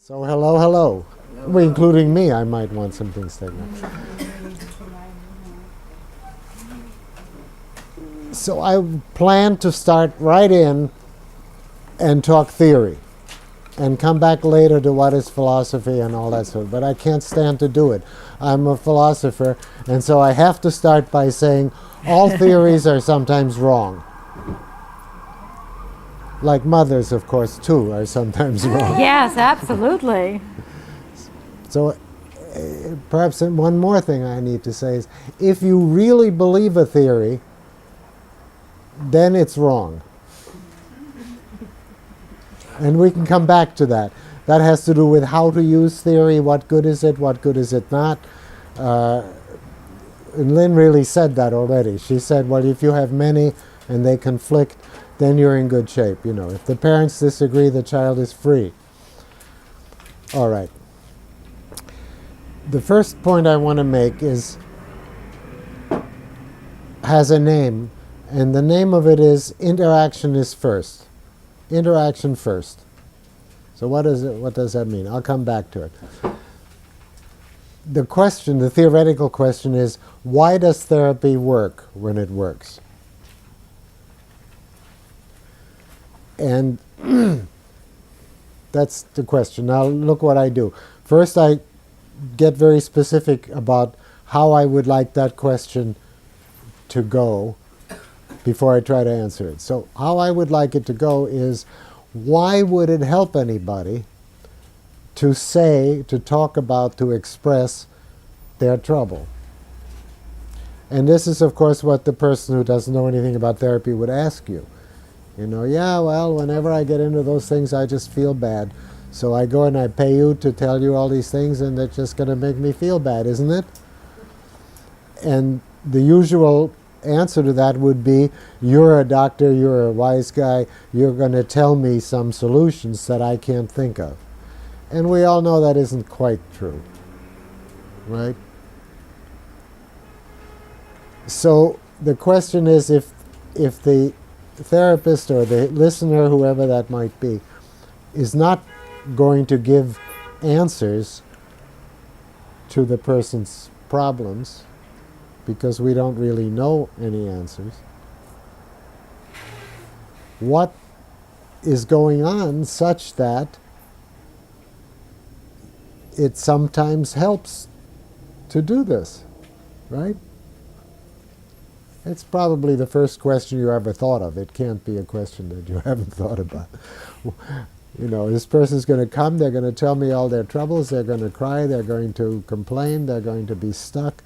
So hello, hello. Well, including me, I might want some things taken up. So I plan to start right in and talk theory and come back later to what is philosophy and all that sort of, but I can't stand to do it. I'm a philosopher, and so I have to start by saying all theories are sometimes wrong. Like mothers, of course, too, are sometimes wrong. Yes, absolutely. So perhaps one more thing I need to say is, if you really believe a theory, then it's wrong. And we can come back to that. That has to do with how to use theory, what good is it not. And Lynn really said that already. She said, well, if you have many and they conflict, then you're in good shape. You know, if the parents disagree, the child is free. All right. The first point I want to make has a name, and the name of it is interaction is first. Interaction first. So what does that mean? I'll come back to it. The theoretical question is, why does therapy work when it works? And that's the question. Now look what I do. First, I get very specific about how I would like that question to go before I try to answer it. So how I would like it to go is, why would it help anybody to talk about, to express their trouble? And this is, of course, what the person who doesn't know anything about therapy would ask you. You know, yeah, well, whenever I get into those things, I just feel bad. So I go and I pay you to tell you all these things, and that's just going to make me feel bad, isn't it? And the usual answer to that would be, you're a doctor, you're a wise guy, you're going to tell me some solutions that I can't think of. And we all know that isn't quite true, right? So the question is, if the therapist or the listener, whoever that might be, is not going to give answers to the person's problems, because we don't really know any answers, what is going on such that it sometimes helps to do this, right? It's probably the first question you ever thought of. It can't be a question that you haven't thought about. You know, this person's going to come, they're going to tell me all their troubles, they're going to cry, they're going to complain, they're going to be stuck,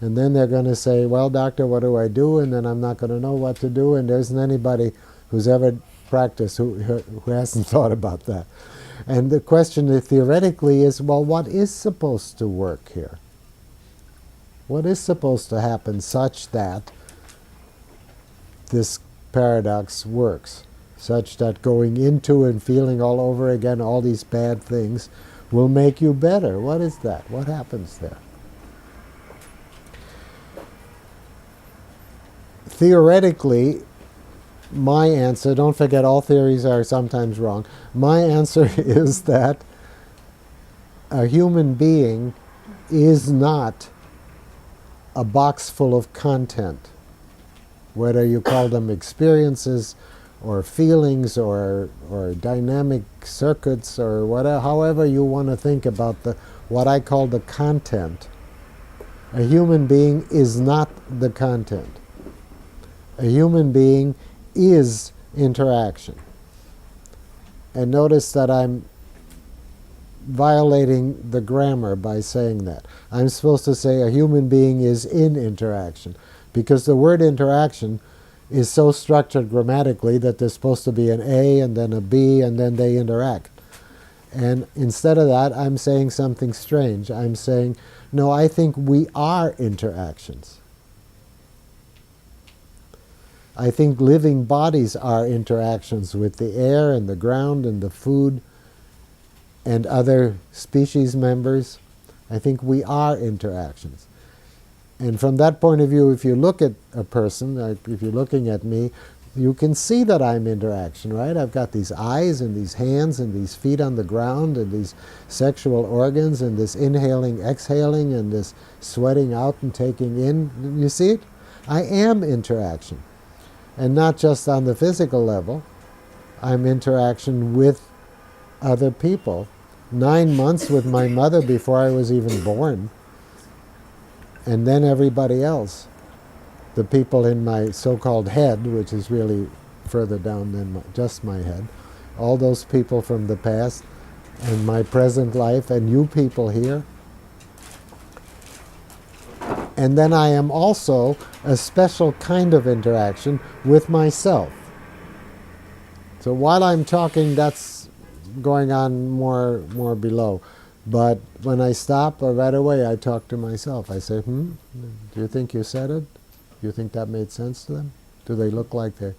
and then they're going to say, well, doctor, what do I do? And then I'm not going to know what to do, and there isn't anybody who's ever practiced who hasn't thought about that. And the question theoretically is, well, what is supposed to work here? What is supposed to happen such that this paradox works, such that going into and feeling all over again all these bad things will make you better? What is that? What happens there? Theoretically, my answer, don't forget all theories are sometimes wrong, my answer is that a human being is not a box full of content, whether you call them experiences or feelings or dynamic circuits or whatever, however you want to think about what I call the content. A human being is not the content. A human being is interaction. And notice that I'm violating the grammar by saying that. I'm supposed to say a human being is in interaction, because the word interaction is so structured grammatically that there's supposed to be an A and then a B and then they interact. And instead of that, I'm saying something strange. I'm saying, no, I think we are interactions. I think living bodies are interactions with the air and the ground and the food and other species members. I think we are interactions. And from that point of view, if you look at a person, like if you're looking at me, you can see that I'm interaction, right? I've got these eyes and these hands and these feet on the ground and these sexual organs and this inhaling, exhaling, and this sweating out and taking in. You see it? I am interaction. And not just on the physical level. I'm interaction with other people. 9 months with my mother before I was even born. And then everybody else. The people in my so-called head, which is really further down than just my head. All those people from the past and my present life and you people here. And then I am also a special kind of interaction with myself. So while I'm talking, that's going on more below. But when I stop, right away I talk to myself. I say, do you think you said it? Do you think that made sense to them? Do they look like they're,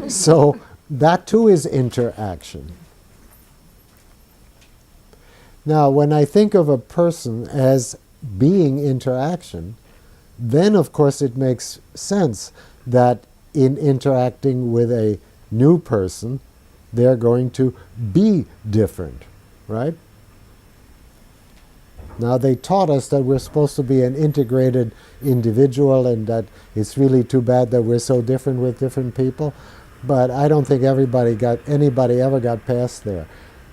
so that too is interaction. Now, when I think of a person as being interaction, then of course it makes sense that in interacting with a new person, they're going to be different, right? Now, they taught us that we're supposed to be an integrated individual and that it's really too bad that we're so different with different people. But I don't think anybody ever got past there.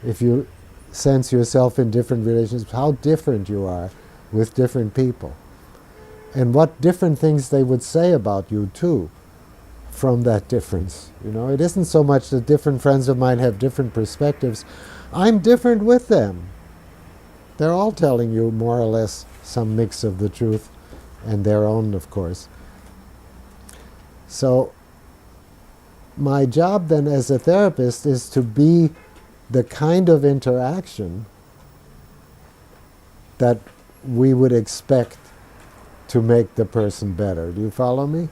If you sense yourself in different relationships, how different you are with different people. And what different things they would say about you, too, from that difference. It isn't so much that different friends of mine have different perspectives. I'm different with them. They're all telling you more or less some mix of the truth and their own, of course. So my job then as a therapist is to be the kind of interaction that we would expect to make the person better. Do you follow me?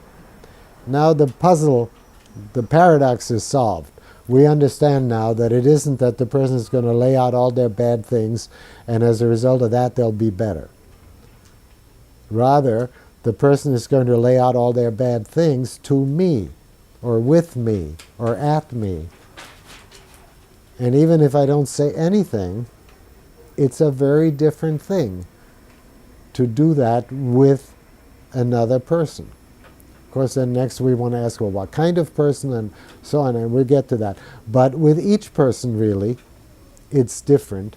Now the puzzle, the paradox is solved. We understand now that it isn't that the person is going to lay out all their bad things and as a result of that they'll be better. Rather, the person is going to lay out all their bad things to me, or with me, or at me. And even if I don't say anything, it's a very different thing to do that with another person. Of course, then next we want to ask, well, what kind of person, and so on, and we'll get to that. But with each person, really, it's different,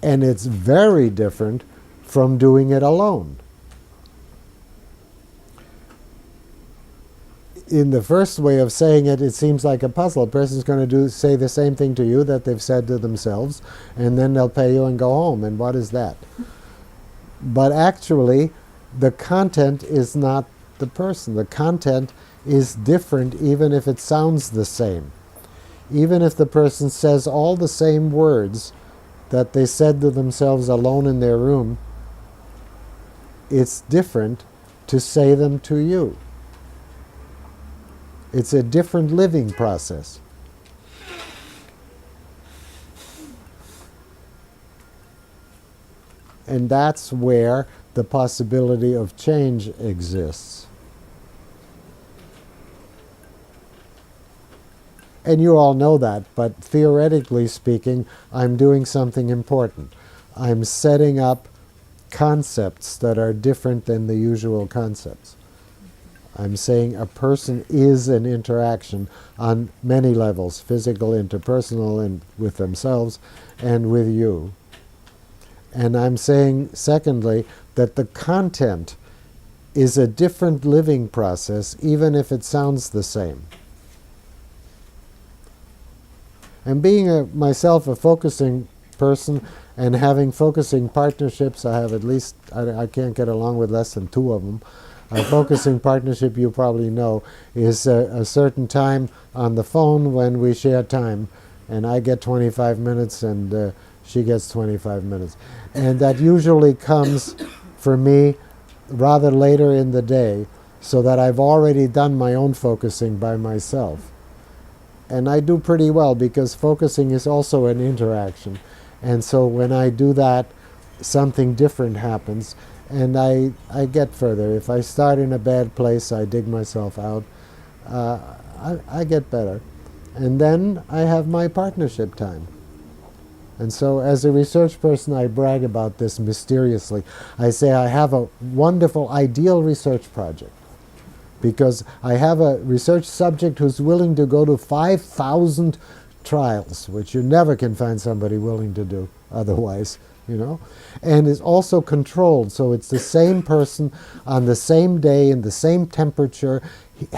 and it's very different from doing it alone. In the first way of saying it, it seems like a puzzle. A person's going to say the same thing to you that they've said to themselves, and then they'll pay you and go home. And what is that? But actually, the content is not the person. The content is different even if it sounds the same. Even if the person says all the same words that they said to themselves alone in their room, it's different to say them to you. It's a different living process. And that's where the possibility of change exists. And you all know that, but theoretically speaking, I'm doing something important. I'm setting up concepts that are different than the usual concepts. I'm saying a person is an interaction on many levels, physical, interpersonal, and with themselves, and with you. And I'm saying, secondly, that the content is a different living process, even if it sounds the same. And being myself a focusing person and having focusing partnerships, I have at least, I can't get along with less than 2 of them. A focusing partnership, you probably know, is a certain time on the phone when we share time. And I get 25 minutes and she gets 25 minutes. And that usually comes, for me, rather later in the day, so that I've already done my own focusing by myself. And I do pretty well because focusing is also an interaction. And so when I do that, something different happens and I get further. If I start in a bad place, I dig myself out. I get better. And then I have my partnership time. And so as a research person, I brag about this mysteriously. I say I have a wonderful, ideal research project because I have a research subject who's willing to go to 5,000 trials, which you never can find somebody willing to do otherwise, you know, and is also controlled. So it's the same person on the same day, in the same temperature,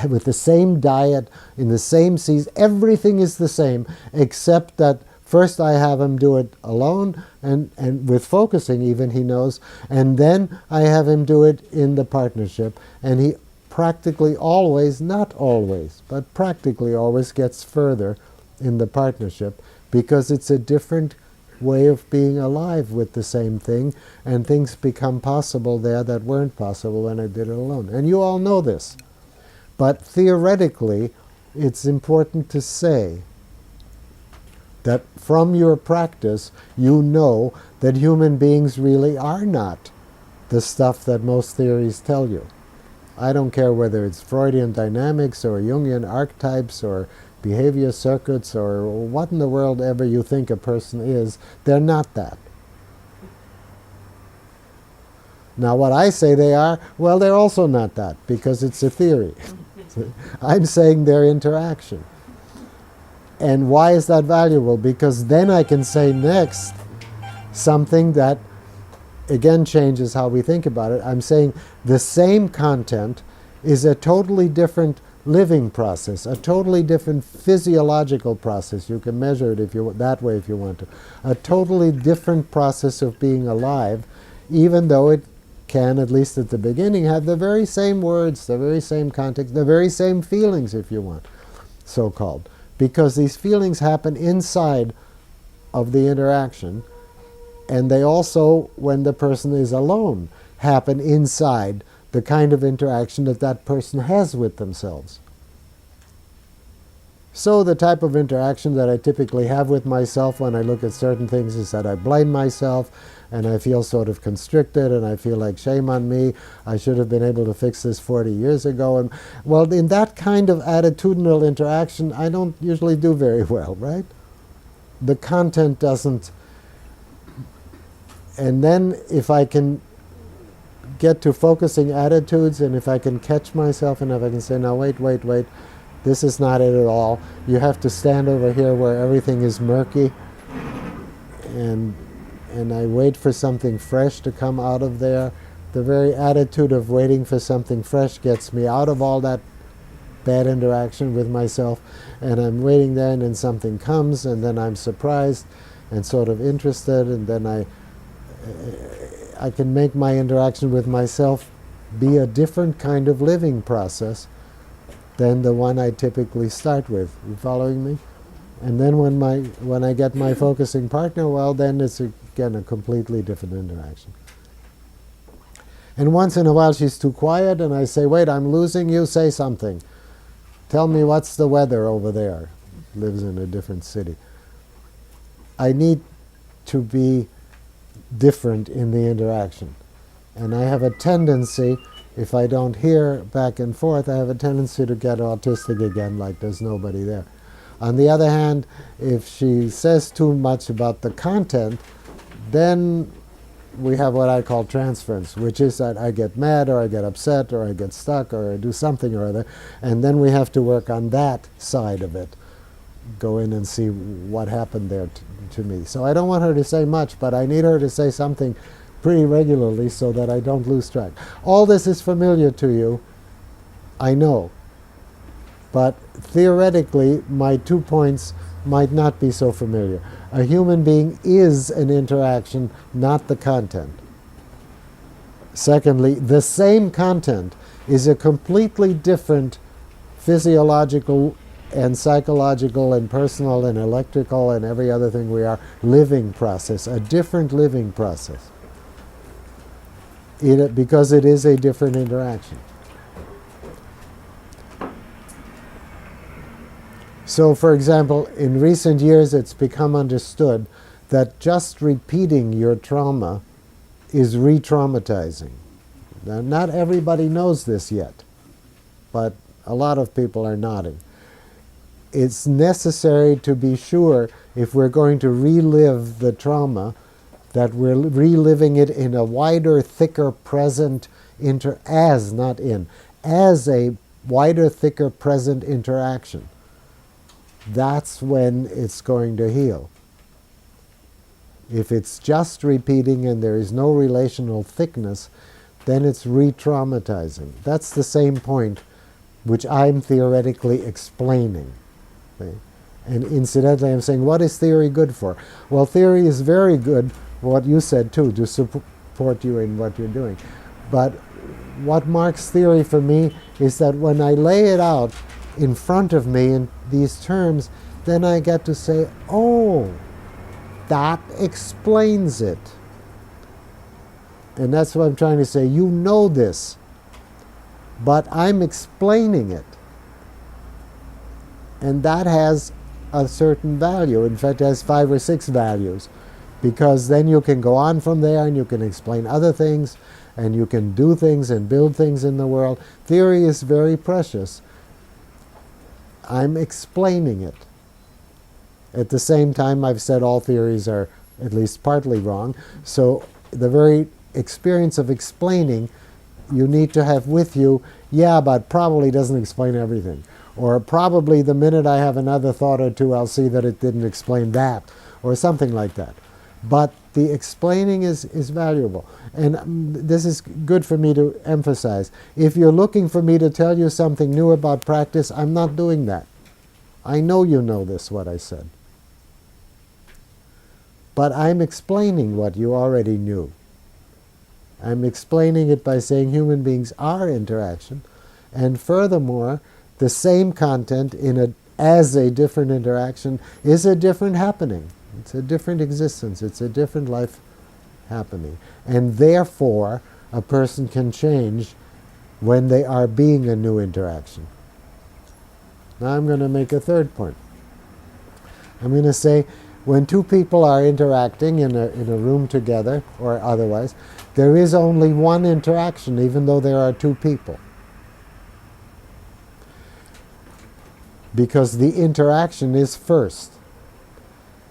with the same diet, in the same season. Everything is the same, except that first I have him do it alone, and with focusing even, he knows, and then I have him do it in the partnership, and he practically always, not always, but practically always gets further in the partnership because it's a different way of being alive with the same thing, and things become possible there that weren't possible when I did it alone. And you all know this. But theoretically, it's important to say that from your practice, you know that human beings really are not the stuff that most theories tell you. I don't care whether it's Freudian dynamics or Jungian archetypes or behavior circuits or what in the world ever you think a person is, they're not that. Now what I say they are, well, they're also not that because it's a theory. I'm saying their interaction. And why is that valuable? Because then I can say next something that again changes how we think about it. I'm saying the same content is a totally different living process, a totally different physiological process. You can measure it if you that way if you want to. A totally different process of being alive, even though it can, at least at the beginning, have the very same words, the very same context, the very same feelings, if you want, so-called. Because these feelings happen inside of the interaction, and they also, when the person is alone, happen inside the kind of interaction that that person has with themselves. So the type of interaction that I typically have with myself when I look at certain things is that I blame myself, and I feel sort of constricted, and I feel like shame on me. I should have been able to fix this 40 years ago. And well, in that kind of attitudinal interaction, I don't usually do very well, right? The content doesn't. And then if I can get to focusing attitudes, and if I can catch myself, and if I can say, now wait, this is not it at all. You have to stand over here where everything is murky, and I wait for something fresh to come out of there. The very attitude of waiting for something fresh gets me out of all that bad interaction with myself, and I'm waiting there, and then something comes, and then I'm surprised and sort of interested, and then I can make my interaction with myself be a different kind of living process than the one I typically start with. You following me? And then when I get my focusing partner, well, then it's again a completely different interaction. And once in a while she's too quiet, and I say, wait, I'm losing you, say something. Tell me what's the weather over there. Lives in a different city. I need to be different in the interaction. And I have a tendency, if I don't hear back and forth, I have a tendency to get autistic again, like there's nobody there. On the other hand, if she says too much about the content, then we have what I call transference, which is that I get mad, or I get upset, or I get stuck, or I do something or other, and then we have to work on that side of it. Go in and see what happened there to me. So I don't want her to say much, but I need her to say something pretty regularly so that I don't lose track. All this is familiar to you, I know. But theoretically, my 2 points might not be so familiar. A human being is an interaction, not the content. Secondly, the same content is a completely different physiological and psychological and personal and electrical and every other thing we are living process, a different living process. Because it is a different interaction. So, for example, in recent years it's become understood that just repeating your trauma is re-traumatizing. Now, not everybody knows this yet, but A lot of people are nodding. It's necessary to be sure, if we're going to relive the trauma, that we're reliving it in a wider, thicker present as a wider, thicker present interaction. That's when it's going to heal. If it's just repeating and there is no relational thickness, then it's re-traumatizing. That's the same point which I'm theoretically explaining. Okay? And incidentally, I'm saying, what is theory good for? Well, theory is very good, what you said too, to support you in what you're doing. But what marks theory for me is that when I lay it out in front of me in these terms, then I get to say, oh, that explains it. And that's what I'm trying to say. You know this, but I'm explaining it. And that has a certain value. In fact, it has 5 or 6 values, because then you can go on from there and you can explain other things and you can do things and build things in the world. Theory is very precious. I'm explaining it. At the same time, I've said all theories are at least partly wrong. So the very experience of explaining, you need to have with you, yeah, but probably doesn't explain everything. Or probably the minute I have another thought or two, I'll see that it didn't explain that, or something like that. But the explaining is valuable. And this is good for me to emphasize. If you're looking for me to tell you something new about practice, I'm not doing that. I know you know this, what I said. But I'm explaining what you already knew. I'm explaining it by saying human beings are interaction, and furthermore, the same content as a different interaction is a different happening. It's a different existence. It's a different life happening. And therefore, a person can change when they are being a new interaction. Now I'm going to make a third point. I'm going to say, when two people are interacting in a room together, or otherwise, there is only one interaction, even though there are two people. Because the interaction is first.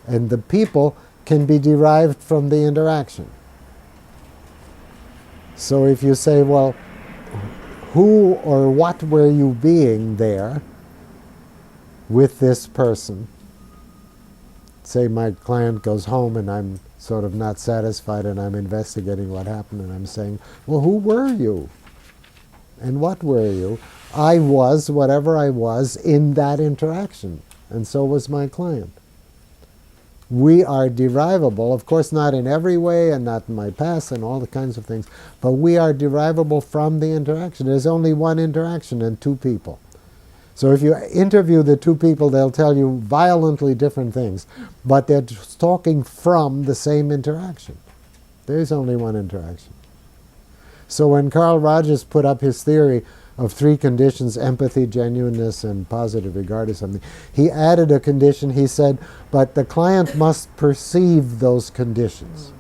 And the people can be derived from the interaction. So if you say, well, who or what were you being there with this person? Say my client goes home and I'm sort of not satisfied and I'm investigating what happened and I'm saying, well, who were you? And what were you? I was whatever I was in that interaction, and so was my client. We are derivable, of course not in every way and not in my past and all the kinds of things, but we are derivable from the interaction. There's only one interaction and two people. So if you interview the two people, they'll tell you violently different things, but they're talking from the same interaction. There's only one interaction. So when Carl Rogers put up his theory of 3 conditions, empathy, genuineness, and positive regard or something, he added a condition. He said, but the client must perceive those conditions.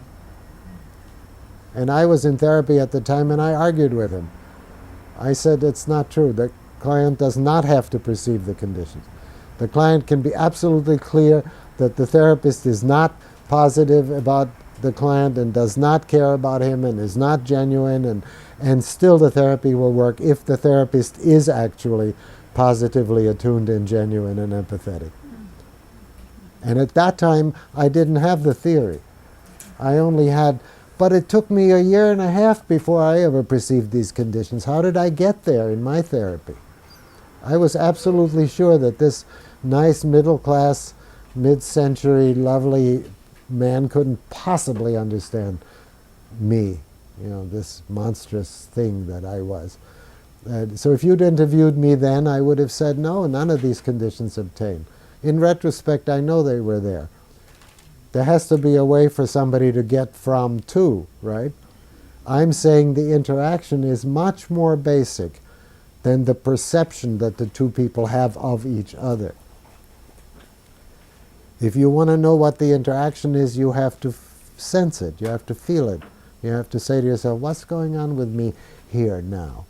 And I was in therapy at the time and I argued with him. I said, it's not true. The client does not have to perceive the conditions. The client can be absolutely clear that the therapist is not positive about the client and does not care about him and is not genuine, and still the therapy will work if the therapist is actually positively attuned and genuine and empathetic. And at that time, I didn't have the theory. I only had, but it took me 1.5 years before I ever perceived these conditions. How did I get there in my therapy? I was absolutely sure that this nice middle-class, mid-century, lovely man couldn't possibly understand me, this monstrous thing that I was. So if you'd interviewed me then, I would have said, no, none of these conditions obtain. In retrospect, I know they were there. There has to be a way for somebody to get from to, right? I'm saying the interaction is much more basic than the perception that the two people have of each other. If you want to know what the interaction is, you have to sense it. You have to feel it. You have to say to yourself, what's going on with me here now?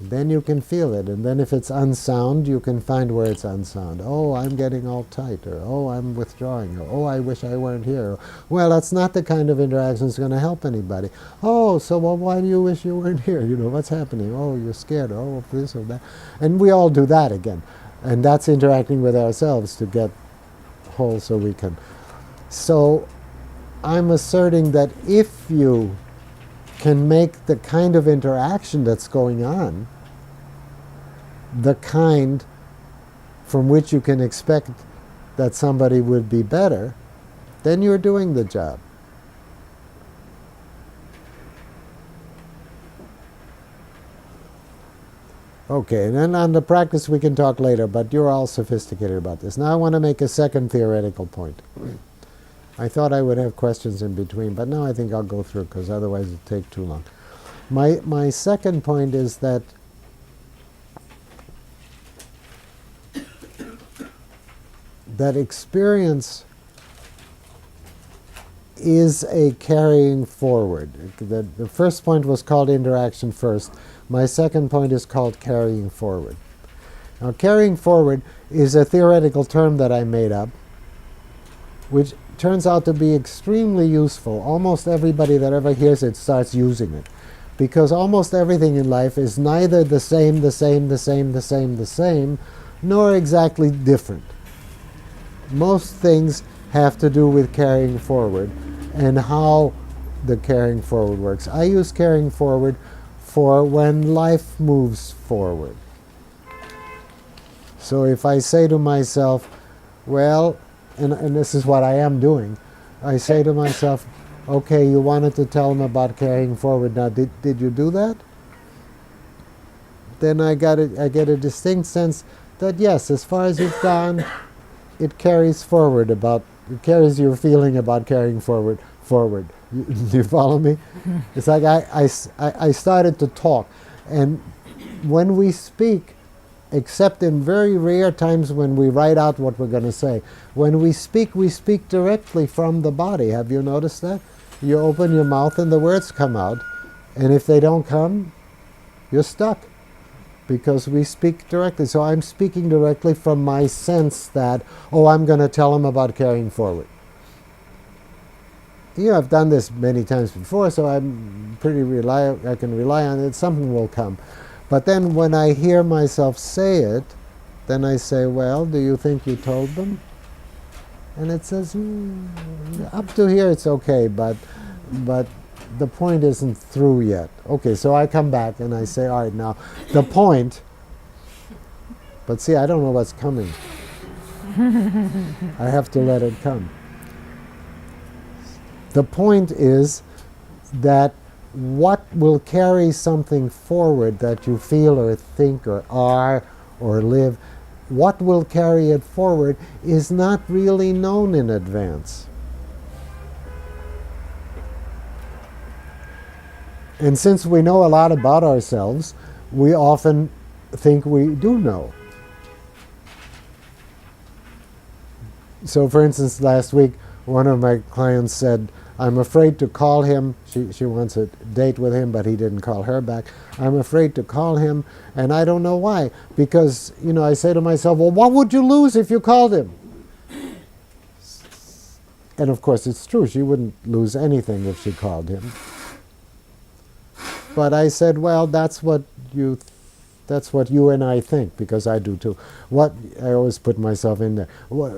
Then you can feel it. And then if it's unsound, you can find where it's unsound. Oh, I'm getting all tight, or oh, I'm withdrawing, or oh, I wish I weren't here. Or, well, that's not the kind of interaction that's going to help anybody. Oh, so well, why do you wish you weren't here? You know, what's happening? Oh, you're scared. Oh, this or that. And we all do that again. And that's interacting with ourselves to get whole so we can. So I'm asserting that if you can make the kind of interaction that's going on the kind from which you can expect that somebody would be better, then you're doing the job. Okay, and then on the practice we can talk later, but you're all sophisticated about this. Now I want to make a second theoretical point. I thought I would have questions in between, but now I think I'll go through because otherwise it'll take too long. My second point is that experience is a carrying forward. The first point was called interaction first. My second point is called carrying forward. Now, carrying forward is a theoretical term that I made up, which turns out to be extremely useful. Almost everybody that ever hears it starts using it, because almost everything in life is neither the same, nor exactly different. Most things have to do with carrying forward and how the carrying forward works. I use carrying forward for when life moves forward. So if I say to myself, well, and this is what I am doing, I say to myself, okay, you wanted to tell them about carrying forward. Now, did you do that? Then I get a distinct sense that yes, as far as you've gone, it carries forward it carries your feeling about carrying forward. Do you follow me? It's like I started to talk, and when we speak, except in very rare times when we write out what we're going to say, when we speak directly from the body. Have you noticed that? You open your mouth and the words come out, and if they don't come, you're stuck, because we speak directly. So I'm speaking directly from my sense that, oh, I'm going to tell them about carrying forward. You know, I've done this many times before, so I'm pretty I can rely on it. Something will come. But then when I hear myself say it, then I say, well, do you think you told them? And it says, up to here it's okay, but the point isn't through yet. Okay, so I come back and I say, all right, now the point, but see, I don't know what's coming. I have to let it come. The point is that what will carry something forward that you feel or think or are or live, what will carry it forward is not really known in advance. And since we know a lot about ourselves, we often think we do know. So for instance, last week, one of my clients said, I'm afraid to call him. She wants a date with him, but he didn't call her back. I'm afraid to call him, and I don't know why. Because, you know, I say to myself, well, what would you lose if you called him? And of course, it's true. She wouldn't lose anything if she called him. But I said, well, that's what you and I think, because I do too. I always put myself in there,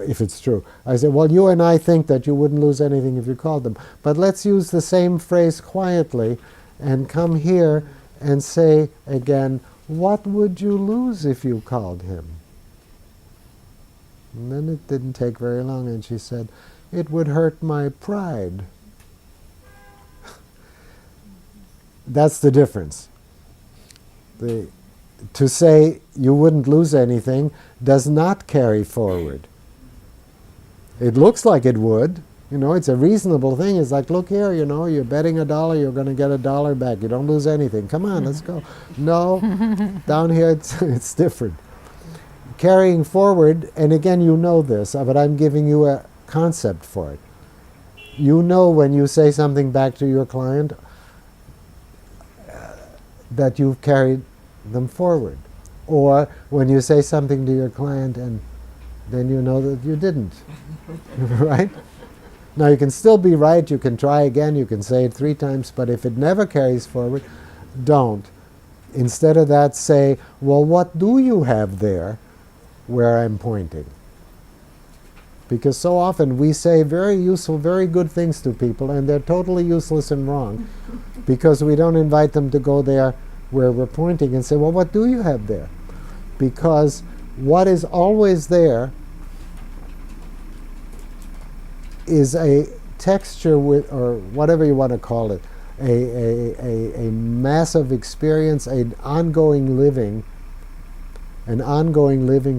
if it's true. I said, well, you and I think that you wouldn't lose anything if you called them. But let's use the same phrase quietly and come here and say again, what would you lose if you called him? And then it didn't take very long, and she said, it would hurt my pride. That's the difference. To say you wouldn't lose anything does not carry forward. It looks like it would. You know, it's a reasonable thing. It's like, look here, you know, you're betting $1, you're going to get $1 back. You don't lose anything. Come on, let's go. No, down here it's different. Carrying forward, and again, you know this, but I'm giving you a concept for it. You know when you say something back to your client that you've carried them forward. Or when you say something to your client and then you know that you didn't, right? Now you can still be right, you can try again, you can say it 3 times, but if it never carries forward, don't. Instead of that, say, well, what do you have there where I'm pointing? Because so often we say very useful, very good things to people, and they're totally useless and wrong because we don't invite them to go there where we're pointing and say, well, what do you have there? Because what is always there is a texture with, or whatever you want to call it, a massive experience, an ongoing living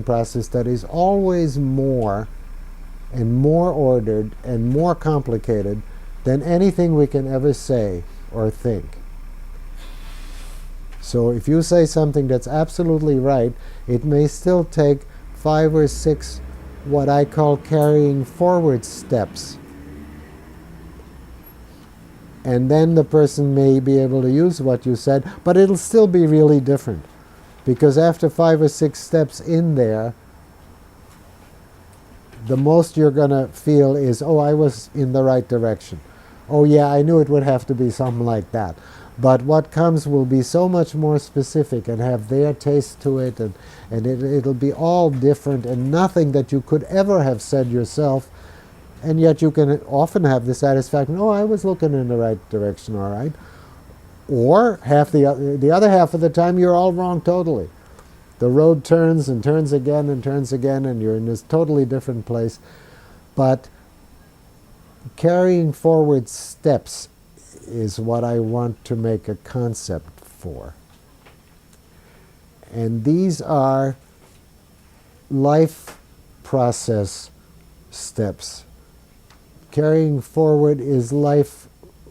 process that is always more and more ordered and more complicated than anything we can ever say or think. So if you say something that's absolutely right, it may still take 5 or 6 what I call carrying forward steps. And then the person may be able to use what you said, but it'll still be really different. Because after 5 or 6 steps in there, the most you're going to feel is, oh, I was in the right direction. Oh yeah, I knew it would have to be something like that. But what comes will be so much more specific and have their taste to it, and it'll be all different and nothing that you could ever have said yourself. And yet you can often have the satisfaction, oh, I was looking in the right direction, all right. Or the other half of the time, you're all wrong totally. The road turns and turns again and turns again, and you're in this totally different place. But carrying forward steps is what I want to make a concept for. And these are life process steps. Carrying forward is life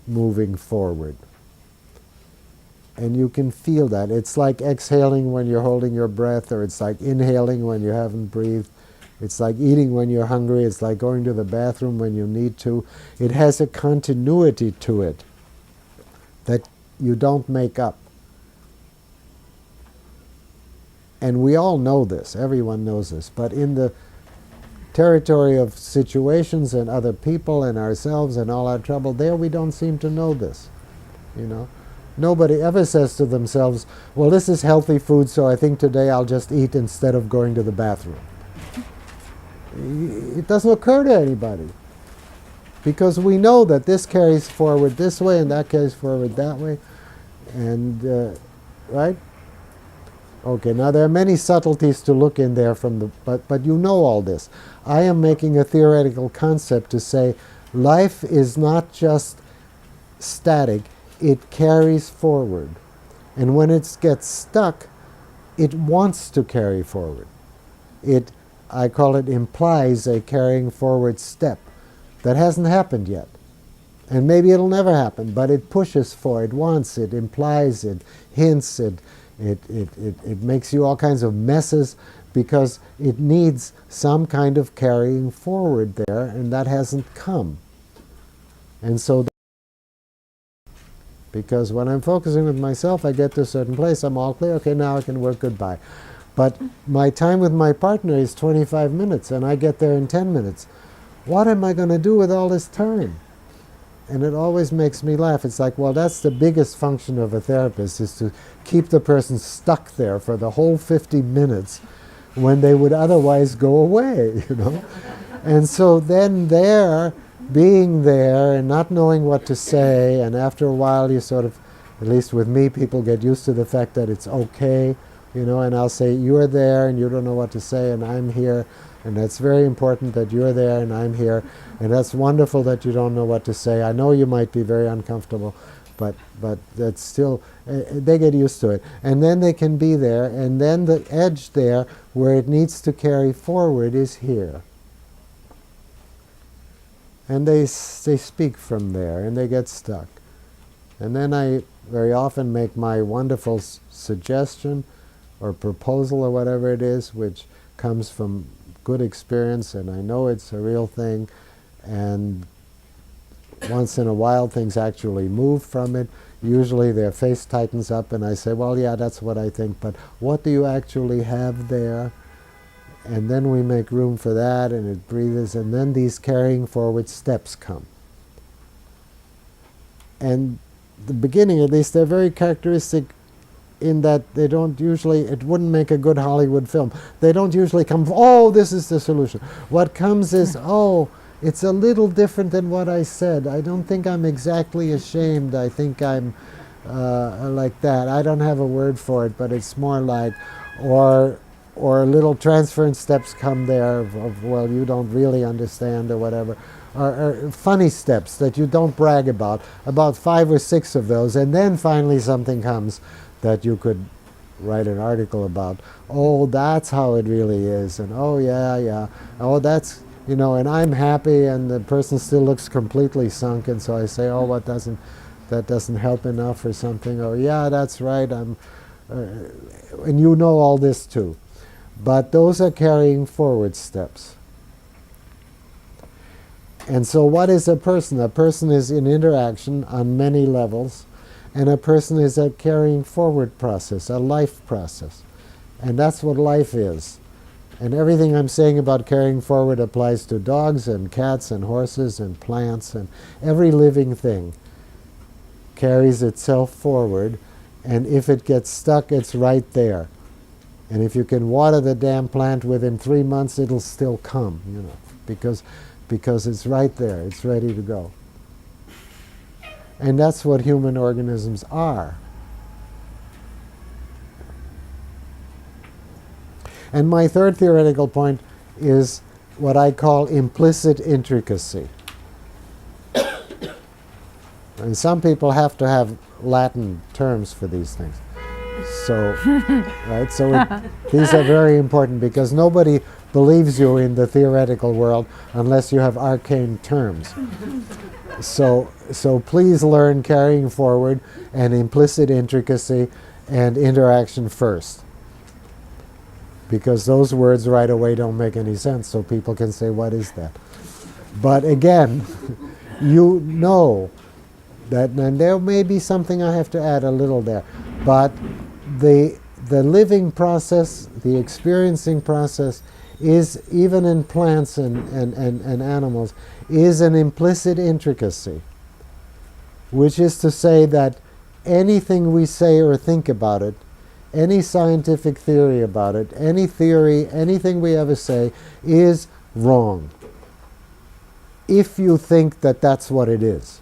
moving forward. And you can feel that. It's like exhaling when you're holding your breath, or it's like inhaling when you haven't breathed. It's like eating when you're hungry. It's like going to the bathroom when you need to. It has a continuity to it that you don't make up. And we all know this. Everyone knows this. But in the territory of situations and other people and ourselves and all our trouble, there we don't seem to know this, you know. Nobody ever says to themselves, well, this is healthy food, so I think today I'll just eat instead of going to the bathroom. It doesn't occur to anybody. Because we know that this carries forward this way and that carries forward that way. And, right? Okay, now there are many subtleties to look in there from but you know all this. I am making a theoretical concept to say life is not just static, it carries forward. And when it gets stuck, it wants to carry forward. I call it implies a carrying forward step that hasn't happened yet. And maybe it'll never happen, but it pushes for it, wants it, implies it, hints it. It makes you all kinds of messes because it needs some kind of carrying forward there, and that hasn't come. And so, because when I'm focusing with myself, I get to a certain place, I'm all clear, okay, now I can work, goodbye. But my time with my partner is 25 minutes, and I get there in 10 minutes. What am I going to do with all this time? And it always makes me laugh. It's like, well, that's the biggest function of a therapist, is to keep the person stuck there for the whole 50 minutes when they would otherwise go away, you know. And so then being there and not knowing what to say, and after a while you sort of, at least with me, people get used to the fact that it's okay, you know, and I'll say, you're there and you don't know what to say and I'm here, and that's very important that you're there and I'm here, and that's wonderful that you don't know what to say. I know you might be very uncomfortable, but that's still, they get used to it. And then they can be there, and then the edge there where it needs to carry forward is here. And they speak from there, and they get stuck. And then I very often make my wonderful suggestion or proposal or whatever it is, which comes from good experience, and I know it's a real thing, and once in a while things actually move from it. Usually their face tightens up and I say, well, yeah, that's what I think, but what do you actually have there? And then we make room for that, and it breathes, and then these carrying forward steps come. And the beginning, at least, they're very characteristic in that they don't usually, it wouldn't make a good Hollywood film. They don't usually come, oh, this is the solution. What comes is, oh, it's a little different than what I said. I don't think I'm exactly ashamed. I think I'm like that. I don't have a word for it, but it's more like, or little transference steps come there of, well, you don't really understand or whatever. Or funny steps that you don't brag about 5 or 6 of those, and then finally something comes that you could write an article about. Oh, that's how it really is, and oh, yeah. Oh, that's, you know, and I'm happy, and the person still looks completely sunk, and so I say, oh, that doesn't help enough or something, or yeah, that's right, and you know all this too. But those are carrying forward steps. And so what is a person? A person is in interaction on many levels, and a person is a carrying forward process, a life process. And that's what life is. And everything I'm saying about carrying forward applies to dogs and cats and horses and plants, and every living thing carries itself forward, and if it gets stuck, it's right there. And if you can water the damn plant within 3 months, it'll still come, you know, because it's right there, it's ready to go. And that's what human organisms are. And my third theoretical point is what I call implicit intricacy. And some people have to have Latin terms for these things. So, right, so these are very important because nobody believes you in the theoretical world unless you have arcane terms. So please learn carrying forward and implicit intricacy and interaction first. Because those words right away don't make any sense, so people can say, what is that? But again, you know that, and there may be something I have to add a little there, but the living process, the experiencing process, is, even in plants and animals, is an implicit intricacy, which is to say that anything we say or think about it, any scientific theory about it, any theory, anything we ever say, is wrong if you think that that's what it is.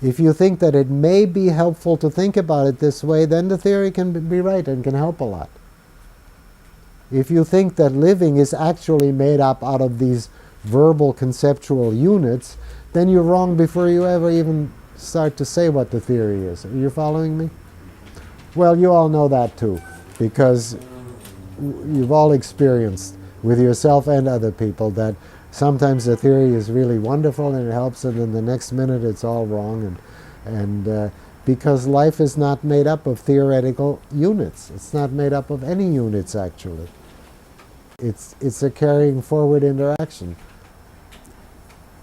If you think that it may be helpful to think about it this way, then the theory can be right and can help a lot. If you think that living is actually made up out of these verbal conceptual units, then you're wrong before you ever even start to say what the theory is. Are you following me? Well, you all know that too, because you've all experienced with yourself and other people that sometimes the theory is really wonderful and it helps, and then the next minute it's all wrong, and because life is not made up of theoretical units. It's not made up of any units, actually. It's a carrying forward interaction.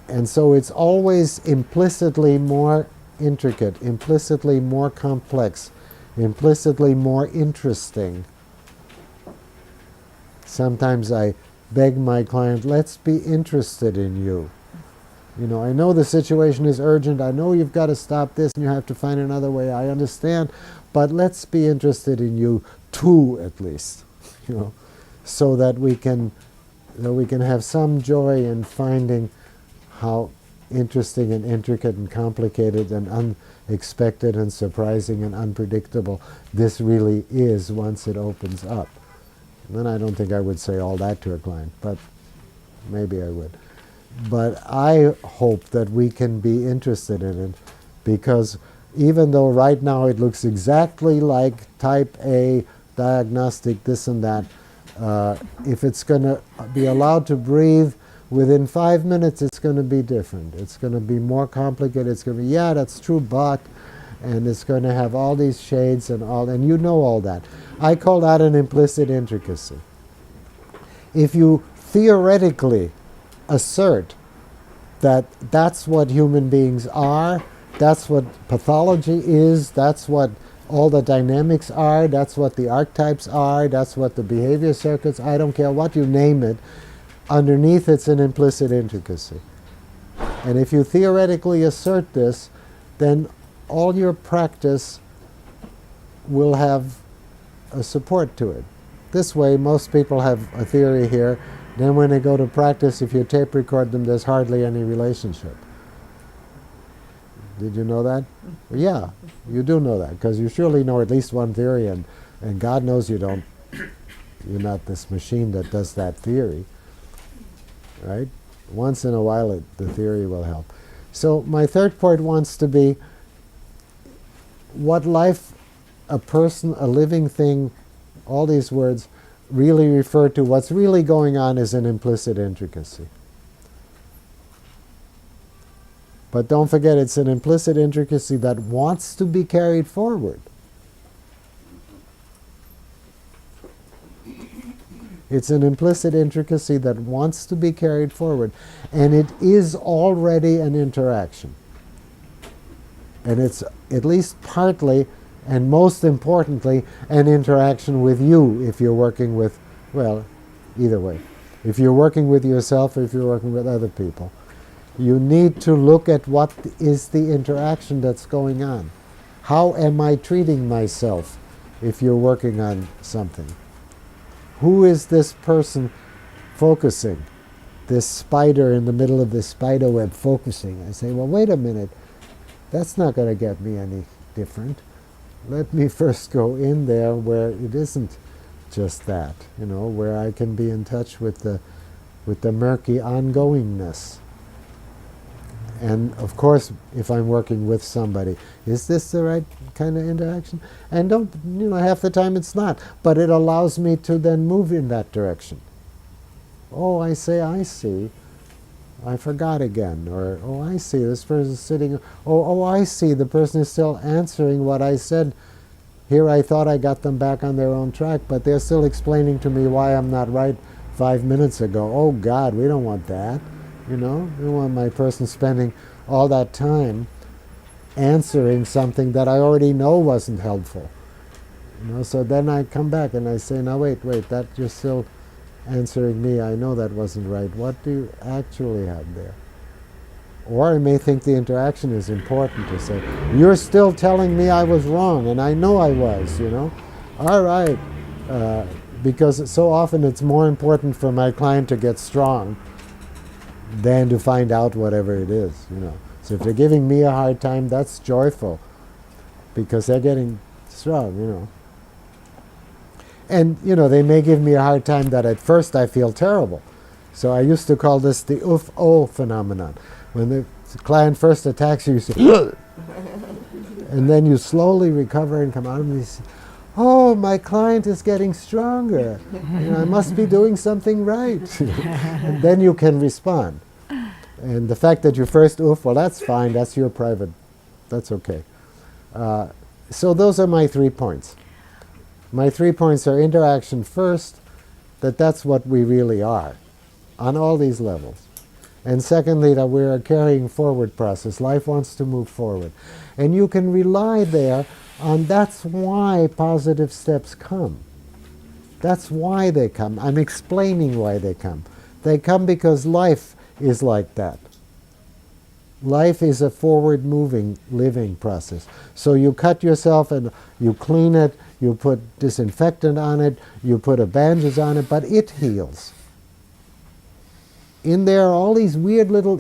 And so it's always implicitly more intricate, implicitly more complex, implicitly more interesting. Sometimes I beg my client, let's be interested in you. You know, I know the situation is urgent. I know you've got to stop this and you have to find another way. I understand, but let's be interested in you too, at least. You know, so that we can have some joy in finding how interesting and intricate and complicated and unexpected and surprising and unpredictable this really is once it opens up. And then I don't think I would say all that to a client, but maybe I would. But I hope that we can be interested in it, because even though right now it looks exactly like type A, diagnostic, this and that, if it's going to be allowed to breathe, within 5 minutes it's going to be different. It's going to be more complicated. It's going to be, yeah, that's true, but, and it's going to have all these shades and all, and you know all that. I call that an implicit intricacy. If you theoretically assert that that's what human beings are, That's what pathology is, that's what all the dynamics are, that's what the archetypes are, that's what the behavior circuits, I don't care what you name it, underneath it's an implicit intricacy. And if you theoretically assert this, then all your practice will have a support to it. This way, most people have a theory here, then when they go to practice, if you tape record them, there's hardly any relationship. Did you know that? Yeah, you do know that, because you surely know at least one theory, and God knows you don't. You're not this machine that does that theory, right? Once in a while, the theory will help. So my third point wants to be what life, a person, a living thing, all these words really refer to. What's really going on is an implicit intricacy. But don't forget, it's an implicit intricacy that wants to be carried forward. It's an implicit intricacy that wants to be carried forward. And it is already an interaction. And it's at least partly, and most importantly, an interaction with you if you're working with, well, either way. If you're working with yourself or if you're working with other people. You need to look at what is the interaction that's going on. How am I treating myself if you're working on something? Who is this person focusing? This spider in the middle of this spider web focusing. I say, well, wait a minute. That's not going to get me any different. Let me first go in there where it isn't just that, where I can be in touch with the murky ongoingness. And of course, if I'm working with somebody, is this the right kind of interaction? And half the time it's not. But it allows me to then move in that direction. Oh, I see. I forgot again. Or, oh, I see, this person's sitting. Oh, I see, the person is still answering what I said. Here I thought I got them back on their own track, but they're still explaining to me why I'm not right 5 minutes ago. Oh, God, we don't want that. We don't want my person spending all that time answering something that I already know wasn't helpful. So then I come back and I say, now wait, that you're still answering me. I know that wasn't right. What do you actually have there? Or I may think the interaction is important to say, you're still telling me I was wrong, and I know I was, All right. Because so often it's more important for my client to get strong than to find out whatever it is, So if they're giving me a hard time, that's joyful, because they're getting strong, And, they may give me a hard time that at first I feel terrible. So I used to call this the oof-oh phenomenon. When the client first attacks you, you say, and then you slowly recover and come out of it and you say, oh, my client is getting stronger. I must be doing something right. And then you can respond. And the fact that you first oof, well, that's fine. That's your private. That's okay. So those are my 3 points. My 3 points are interaction first, that's what we really are on all these levels. And secondly, that we're a carrying forward process. Life wants to move forward. And you can rely there on that's why positive steps come. That's why they come. I'm explaining why they come. They come because life is like that. Life is a forward-moving, living process. So you cut yourself and you clean it, you put disinfectant on it, you put a bandage on it, but it heals. In there are all these weird little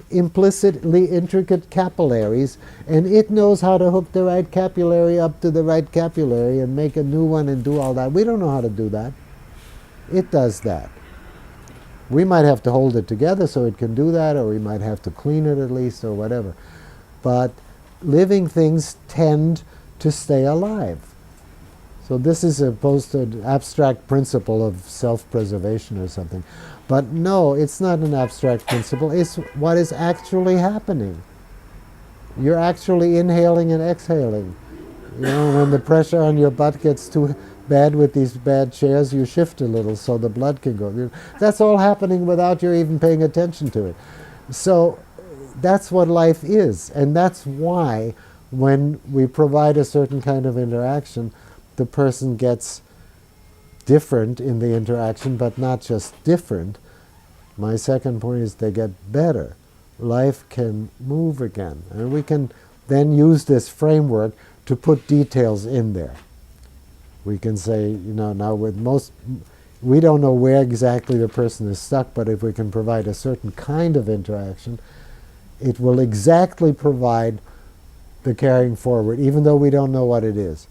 implicitly intricate capillaries, and it knows how to hook the right capillary up to the right capillary and make a new one and do all that. We don't know how to do that. It does that. We might have to hold it together so it can do that, or we might have to clean it at least, or whatever. But living things tend to stay alive. So this is opposed to an abstract principle of self-preservation or something. But no, it's not an abstract principle. It's what is actually happening. You're actually inhaling and exhaling. When the pressure on your butt gets too bad with these bad chairs, you shift a little so the blood can go. That's all happening without you even paying attention to it. So that's what life is. And that's why when we provide a certain kind of interaction, the person gets different in the interaction, but not just different. My second point is they get better. Life can move again. And we can then use this framework to put details in there. We can say, now with most, we don't know where exactly the person is stuck, but if we can provide a certain kind of interaction, it will exactly provide the carrying forward, even though we don't know what it is.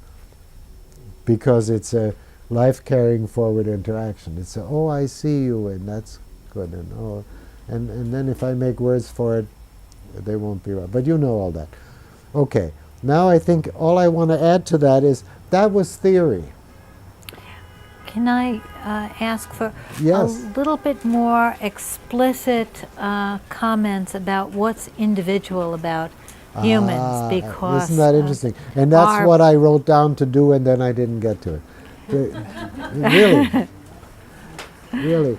Because it's a life carrying forward interaction. It's a, oh, I see you, and that's good, and oh, and then if I make words for it, they won't be right. But you know all that. Okay, now I think all I want to add to that is, that was theory. Can I ask for Yes. a little bit more explicit comments about what's individual about humans? Because isn't that interesting? And that's what I wrote down to do, and then I didn't get to it. Really, really.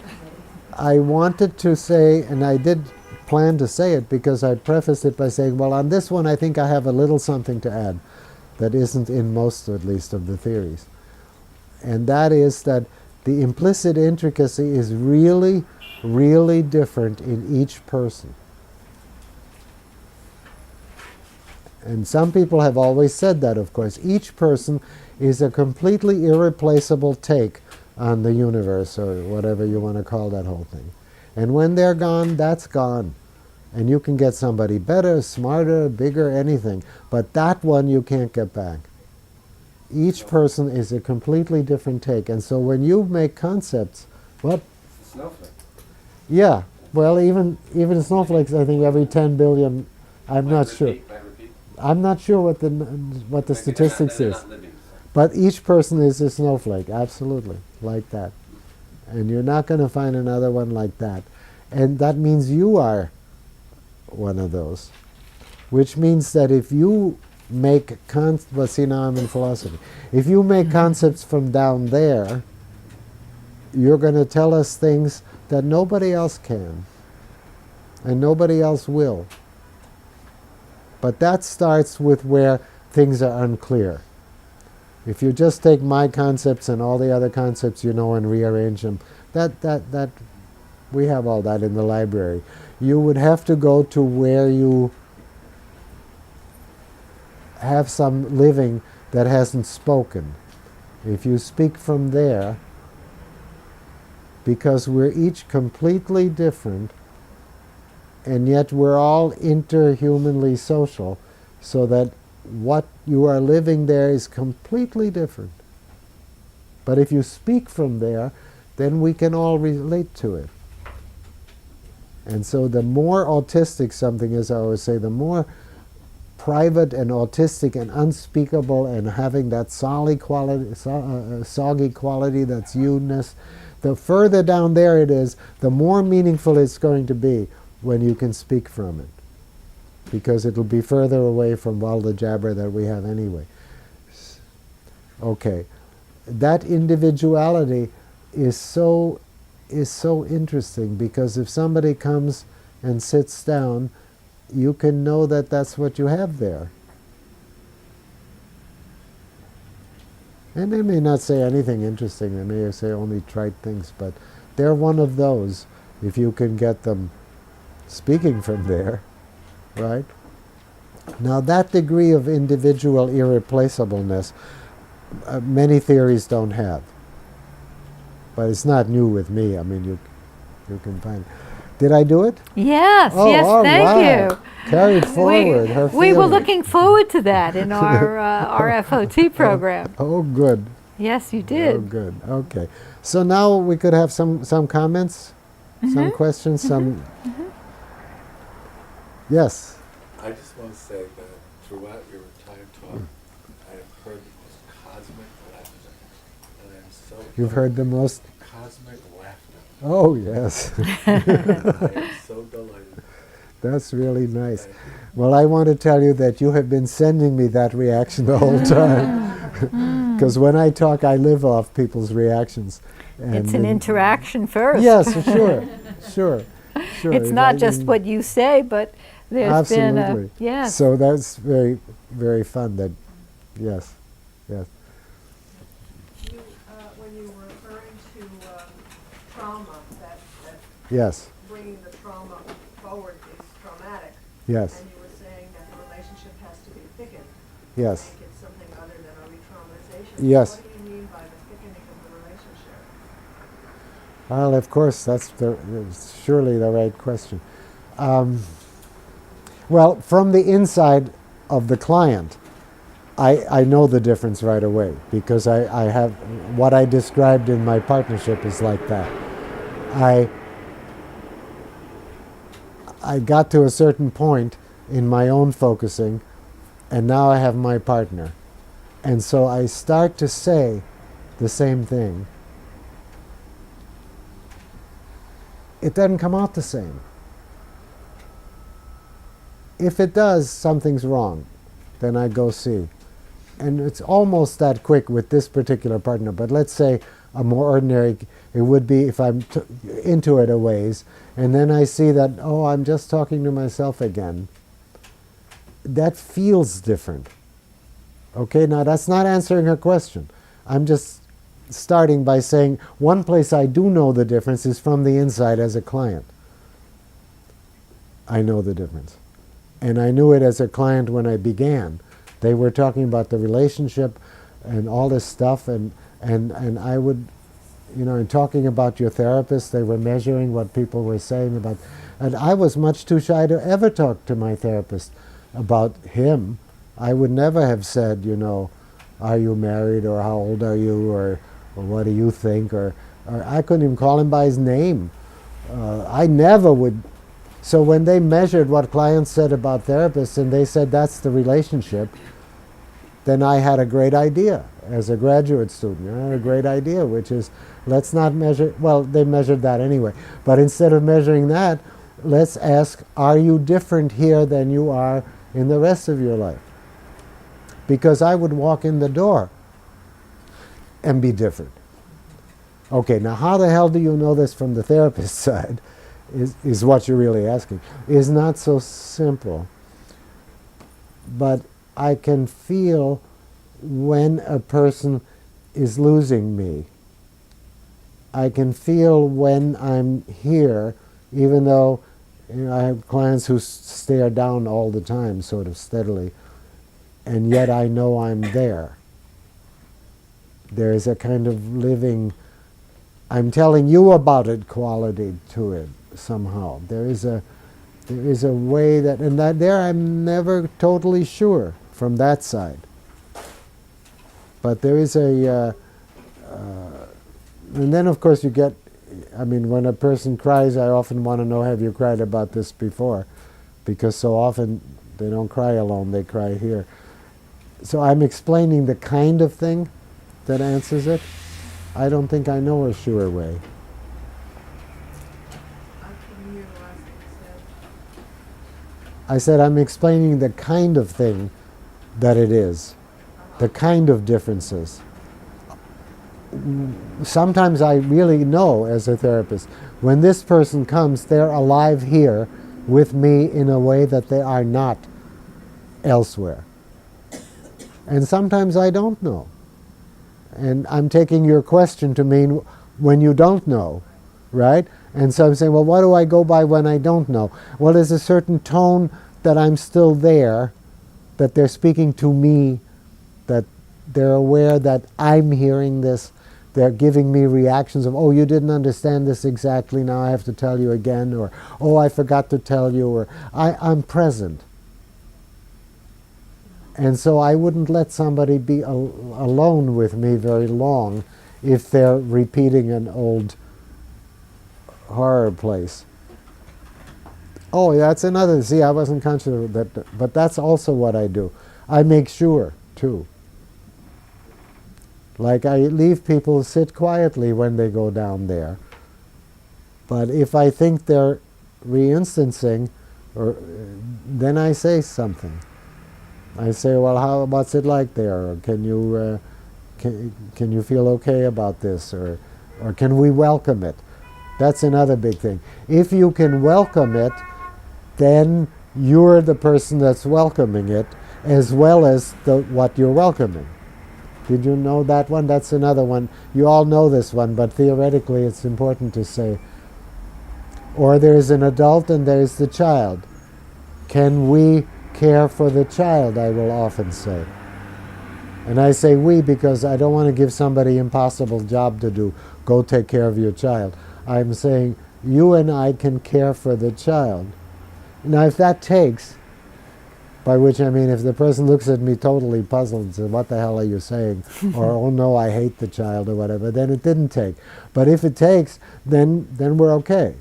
I wanted to say, and I did plan to say it because I prefaced it by saying, well, on this one I think I have a little something to add that isn't in most, at least, of the theories. And that is that the implicit intricacy is really, really different in each person. And some people have always said that, of course. Each person is a completely irreplaceable take on the universe, or whatever you want to call that whole thing. And when they're gone, that's gone. And you can get somebody better, smarter, bigger, anything. But that one you can't get back. Each person is a completely different take. And so when you make concepts, what? Snowflake. Yeah. Well, even snowflakes, I think every 10 billion, I'm not sure. I'm not sure what the statistics is. But each person is a snowflake, absolutely, like that. And you're not going to find another one like that. And that means you are one of those. Which means that if you make well, see, now I'm in philosophy. If you make concepts from down there, you're going to tell us things that nobody else can. And nobody else will. But that starts with where things are unclear. If you just take my concepts and all the other concepts you know and rearrange them, that we have all that in the library. You would have to go to where you have some living that hasn't spoken. If you speak from there, because we're each completely different, and yet we're all interhumanly social, so that what you are living there is completely different. But if you speak from there, then we can all relate to it. And so the more autistic something is, I always say, the more private and autistic and unspeakable and having that soggy quality, that's you-ness, the further down there it is, the more meaningful it's going to be when you can speak from it. Because it'll be further away from all the jabber that we have anyway. Okay. That individuality is so interesting, because if somebody comes and sits down, you can know that that's what you have there. And they may not say anything interesting, they may say only trite things, but they're one of those, if you can get them speaking from there, right? Now that degree of individual irreplaceableness, many theories don't have. But it's not new with me. I mean, you can find. Did I do it? Yes, oh, yes, all thank right. you. Carried forward her We were feeling. looking forward to that in our FOT program. Oh, good. Yes, you did. Oh, good. Okay. So now we could have some comments, some questions, some. Yes. I just want to say that throughout your entire talk, I have heard the most cosmic laughter. And I am so You've heard the most. cosmic laughter. Oh, yes. I am so delighted. That's really nice. Thank you. Well, I want to tell you that you have been sending me that reaction the whole time. Because when I talk, I live off people's reactions. And It's an interaction first. Yes, sure, sure. It's not just what you say, but There's been Absolutely. yes. So that's very, very fun. That, yes, yes, You, when you were referring to trauma, that yes, bringing the trauma forward is traumatic, yes, and you were saying that the relationship has to be thickened yes. to make it something other than a re-traumatization. Yes. What do you mean by the thickening of the relationship? Well, of course, that's surely the right question. Well, from the inside of the client, I know the difference right away because I have what I described in my partnership is like that. I got to a certain point in my own focusing, and now I have my partner. And so I start to say the same thing. It doesn't come out the same. If it does, something's wrong. Then I go see. And it's almost that quick with this particular partner. But let's say a more ordinary, it would be if I'm into it a ways, and then I see that, oh, I'm just talking to myself again. That feels different. Okay, now that's not answering her question. I'm just starting by saying one place I do know the difference is from the inside as a client. I know the difference. And I knew it as a client when I began. They were talking about the relationship and all this stuff, and I would, in talking about your therapist, they were measuring what people were saying about, and I was much too shy to ever talk to my therapist about him. I would never have said, are you married, or how old are you, or what do you think, or I couldn't even call him by his name. I never would. So when they measured what clients said about therapists and they said that's the relationship, then I had a great idea as a graduate student. I had a great idea, which is let's not measure, well, they measured that anyway, but instead of measuring that, let's ask, are you different here than you are in the rest of your life? Because I would walk in the door and be different. Okay, now how the hell do you know this from the therapist side? Is what you're really asking. Is not so simple. But I can feel when a person is losing me. I can feel when I'm here, even though I have clients who stare down all the time, sort of steadily, and yet I know I'm there. There is a kind of living, I'm telling you about it quality to it. Somehow there is a way that, and that there I'm never totally sure from that side, but there is and then of course you get, when a person cries, I often want to know, have you cried about this before? Because so often they don't cry alone, they cry here. So I'm explaining the kind of thing that answers it. I don't think I know a sure way. I said I'm explaining the kind of thing that it is, the kind of differences. Sometimes I really know as a therapist, when this person comes, they're alive here with me in a way that they are not elsewhere. And sometimes I don't know. And I'm taking your question to mean when you don't know, right? And so I'm saying, well, what do I go by when I don't know? Well, there's a certain tone that I'm still there, that they're speaking to me, that they're aware that I'm hearing this. They're giving me reactions of, oh, you didn't understand this exactly, now I have to tell you again, or, oh, I forgot to tell you, or I'm present. And so I wouldn't let somebody be alone with me very long if they're repeating an old horror place. Oh, that's another. See, I wasn't conscious of that, but that's also what I do. I make sure too. Like I leave people sit quietly when they go down there. But if I think they're reinstancing, then I say something. I say, well, what's it like there? Or can you feel okay about this? Or can we welcome it? That's another big thing. If you can welcome it, then you're the person that's welcoming it as well as what you're welcoming. Did you know that one? That's another one. You all know this one, but theoretically it's important to say. Or there's an adult and there's the child. Can we care for the child, I will often say. And I say we because I don't want to give somebody an impossible job to do. Go take care of your child. I'm saying you and I can care for the child. Now if that takes, by which I mean if the person looks at me totally puzzled and says, what the hell are you saying? Or, oh no, I hate the child or whatever, then it didn't take. But if it takes, then we're okay.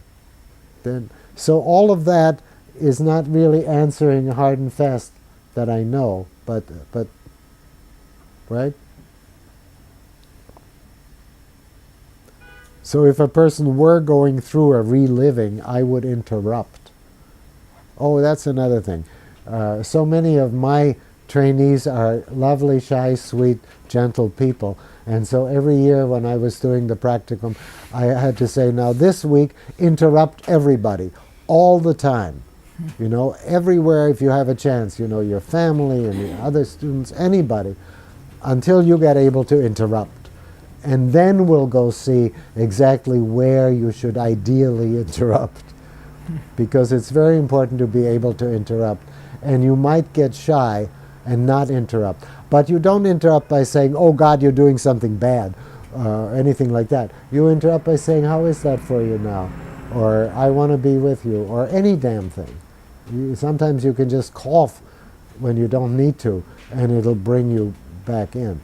So all of that is not really answering hard and fast that I know, but right? So if a person were going through a reliving, I would interrupt. Oh, that's another thing. So many of my trainees are lovely, shy, sweet, gentle people. And so every year when I was doing the practicum, I had to say, now this week, interrupt everybody, all the time. You know, everywhere if you have a chance, you know, your family and the other students, anybody, until you get able to interrupt. And then we'll go see exactly where you should ideally interrupt. Because it's very important to be able to interrupt. And you might get shy and not interrupt. But you don't interrupt by saying, oh God, you're doing something bad, anything like that. You interrupt by saying, how is that for you now? Or I want to be with you, or any damn thing. Sometimes you can just cough when you don't need to, and it'll bring you back in.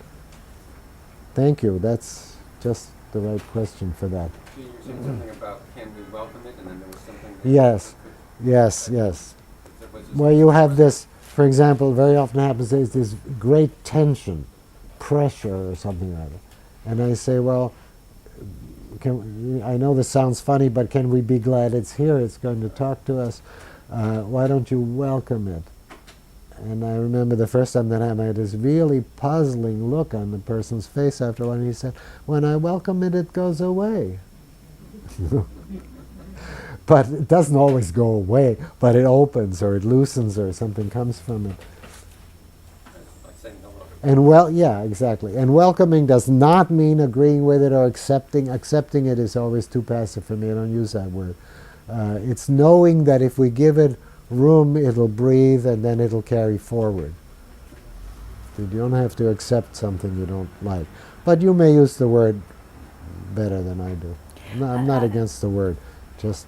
Thank you. That's just the right question for that. You were saying something about can we welcome it, and then there was something. Yes, yes. Where you have this, for example, very often happens there's this great tension, pressure or something like that. And I say, well, I know this sounds funny, but can we be glad it's here? It's going to talk to us. Why don't you welcome it? And I remember the first time that happened, I had this really puzzling look on the person's face after a while, and he said, when I welcome it, it goes away. But it doesn't always go away, but it opens or it loosens or something comes from it. Like saying hello. And yeah, exactly. And welcoming does not mean agreeing with it or accepting. Accepting it is always too passive for me. I don't use that word. It's knowing that if we give it room, it'll breathe and then it'll carry forward. You don't have to accept something you don't like. But you may use the word better than I do. No, I'm not against the word. Just,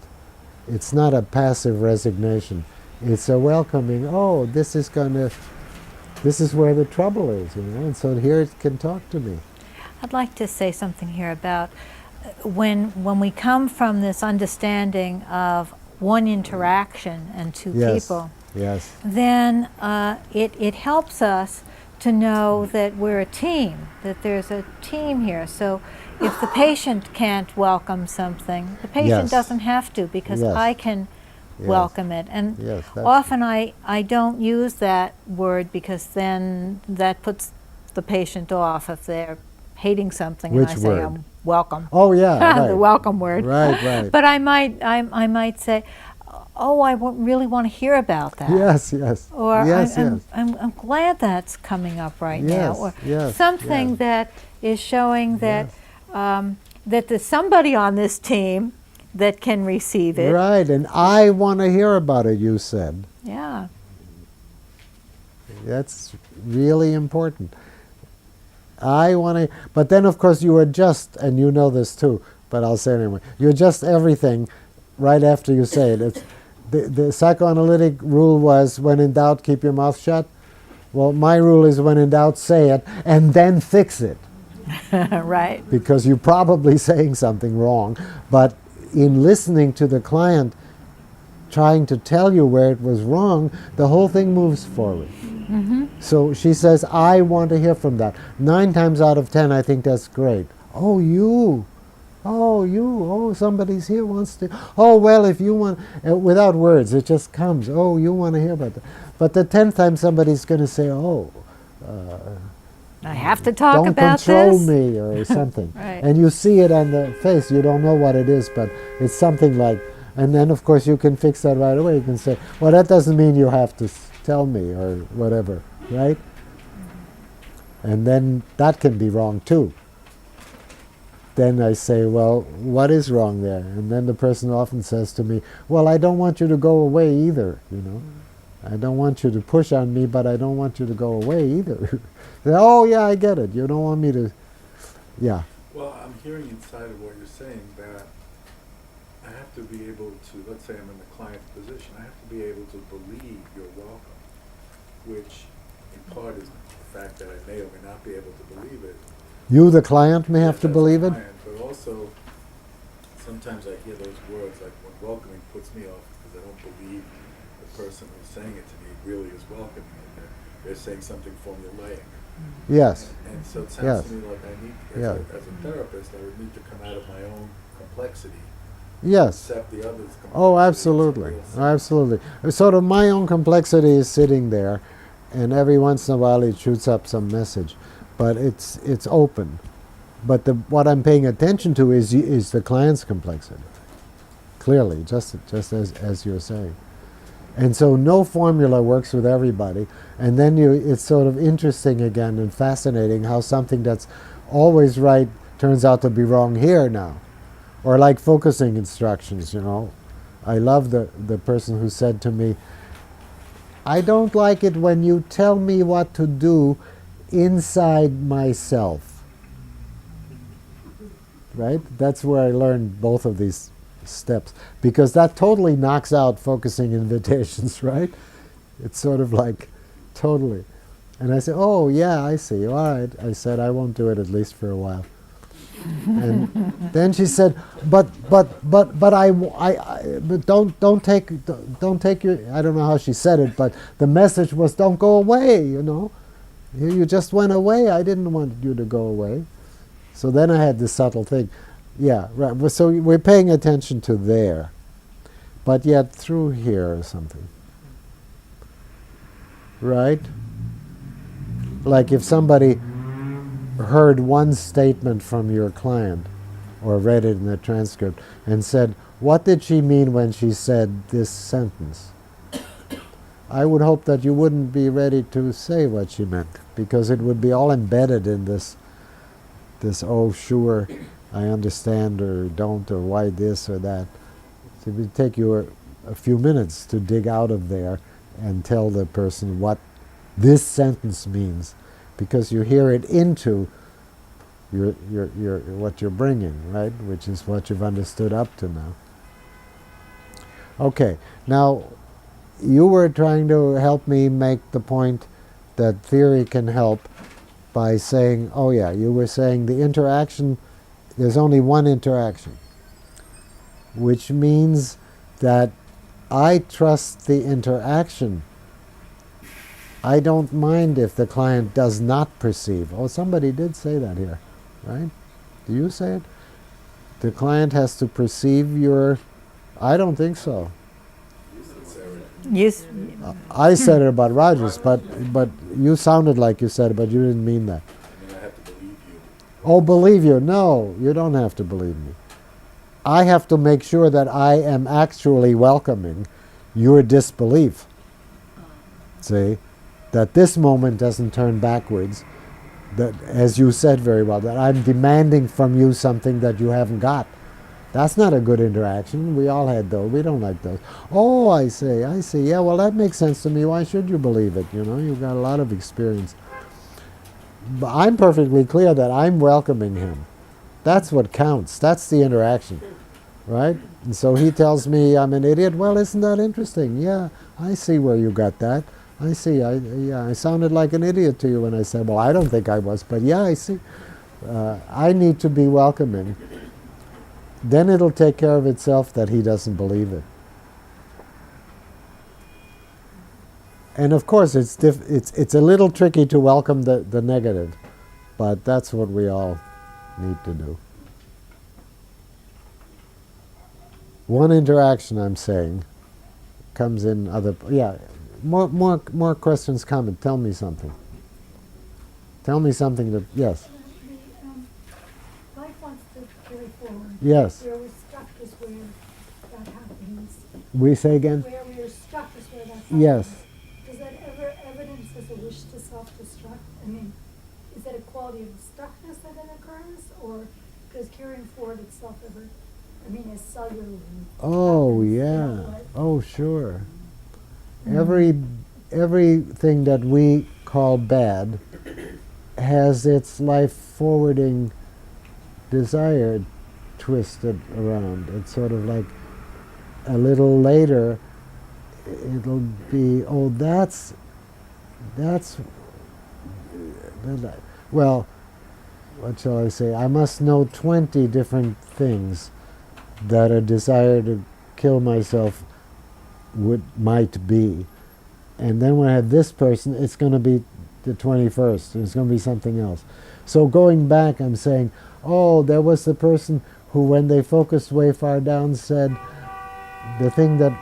it's not a passive resignation. It's a welcoming, oh, this is where the trouble is, you know, and so here it can talk to me. I'd like to say something here about when we come from this understanding of one interaction and two people, Yes. then it helps us to know that we're a team, that there's a team here. So if the patient can't welcome something, the patient Yes. doesn't have to, because Yes. I can welcome it. And Yes, that's often I don't use that word because then that puts the patient off if they're hating something. Which and I say, word? Welcome. Oh yeah, The right. welcome word. Right. But I might say, oh, I really want to hear about that. Yes. Or yes, I'm glad that's coming up right now. Yes, Or yes, something yes. that is showing that that there's somebody on this team that can receive it. Right, and I want to hear about it, you said. Yeah. That's really important. I want to, but then of course you adjust, and you know this too, but I'll say it anyway. You adjust everything right after you say it. It's, the psychoanalytic rule was, when in doubt, keep your mouth shut. Well, my rule is, when in doubt, say it, and then fix it. Right. Because you're probably saying something wrong. But in listening to the client trying to tell you where it was wrong, the whole thing moves forward. So she says, I want to hear from that. 9 times out of 10, I think that's great. Oh, you. Oh, somebody's here wants to. Oh, well, if you want, without words, it just comes. Oh, you want to hear about that. But the 10th time, somebody's going to say, oh, I have to talk don't about control this. me or something. Right. And you see it on the face. You don't know what it is, but it's something like, And then, of course, you can fix that right away. You can say, well, that doesn't mean you have to tell me or whatever, right? And then that can be wrong too. Then I say, well, what is wrong there? And then the person often says to me, well, I don't want you to go away either, you know. I don't want you to push on me, but I don't want you to go away either. Oh, yeah, I get it. You don't want me to, yeah. Well, I'm hearing inside of what you're saying that I have to be able to, let's say I'm in the client's position, I have to be able to believe you're welcome, which in part is the fact that I may or may not be able to believe it. You, the client, may have Yes, to as a believe it? client, but also, sometimes I hear those words, like when welcoming puts me off because I don't believe the person who's saying it to me really is welcoming it. They're saying something formulaic. Yes. And so it sounds Yes. to me like I need, Yeah. as a therapist, I would need to come out of my own complexity, Yes. accept the other's complexity. Oh, as a absolutely. real sense. Absolutely. Sort of my own complexity is sitting there, and every once in a while it shoots up some message. But it's open. But what I'm paying attention to is the client's complexity. Clearly, just as you're saying. And so no formula works with everybody. And then it's sort of interesting again and fascinating how something that's always right turns out to be wrong here now. Or like focusing instructions, you know. I love the person who said to me, I don't like it when you tell me what to do inside myself. Right? That's where I learned both of these steps, because that totally knocks out focusing invitations, right? It's sort of like totally. And I said, oh yeah, I see. All right. I said, I won't do it at least for a while. And then she said, but don't take your, I don't know how she said it, but the message was don't go away, you know. You just went away. I didn't want you to go away. So then I had this subtle thing. Yeah, right. So we're paying attention to there, but yet through here or something. Right? Like if somebody heard one statement from your client or read it in the transcript and said, what did she mean when she said this sentence? I would hope that you wouldn't be ready to say what she meant, because it would be all embedded in this oh sure, I understand, or don't, or why this or that. So it would take you a few minutes to dig out of there and tell the person what this sentence means, because you hear it into your what you're bringing, right? Which is what you've understood up to now. Okay, now you were trying to help me make the point that theory can help by saying, oh yeah, you were saying the interaction, there's only one interaction, which means that I trust the interaction. I don't mind if the client does not perceive. Oh, somebody did say that here, right? Do you say it? The client has to perceive your... I don't think so. Yes. I said it about Rogers, but you sounded like you said it, but you didn't mean that. I mean, I have to believe you. Oh, believe you. No, you don't have to believe me. I have to make sure that I am actually welcoming your disbelief. See? That this moment doesn't turn backwards. That, as you said very well, that I'm demanding from you something that you haven't got. That's not a good interaction. We all had those. We don't like those. Oh, I see. Yeah, well, that makes sense to me. Why should you believe it? You know, you've got a lot of experience. But I'm perfectly clear that I'm welcoming him. That's what counts. That's the interaction, right? And so he tells me I'm an idiot. Well, isn't that interesting? Yeah, I see where you got that. I see. I sounded like an idiot to you when I said, well, I don't think I was, but yeah, I see. I need to be welcoming. Then it'll take care of itself that he doesn't believe it. And of course, it's a little tricky to welcome the negative, but that's what we all need to do. One interaction, I'm saying, comes in other... Yeah, more questions, comment. Tell me something. Tell me something that... Yes. Life wants to carry forward. Yes. Where we're stuck is where that happened. We say again? Where we are stuck is where that's Yes. Does that ever evidence as a wish to self-destruct? I mean, is that a quality of stuckness that then occurs, or does carrying forward itself ever, I mean, as cellularly? Oh, happens, yeah. like- Oh, sure. Everything that we call bad has its life forwarding desire twisted around. It's sort of like a little later it'll be, oh, that's well, what shall I say? I must know 20 different things that a desire to kill myself might be. And then when I have this person, it's going to be the 21st. It's going to be something else. So going back, I'm saying, oh, there was the person who, when they focused way far down, said, the thing that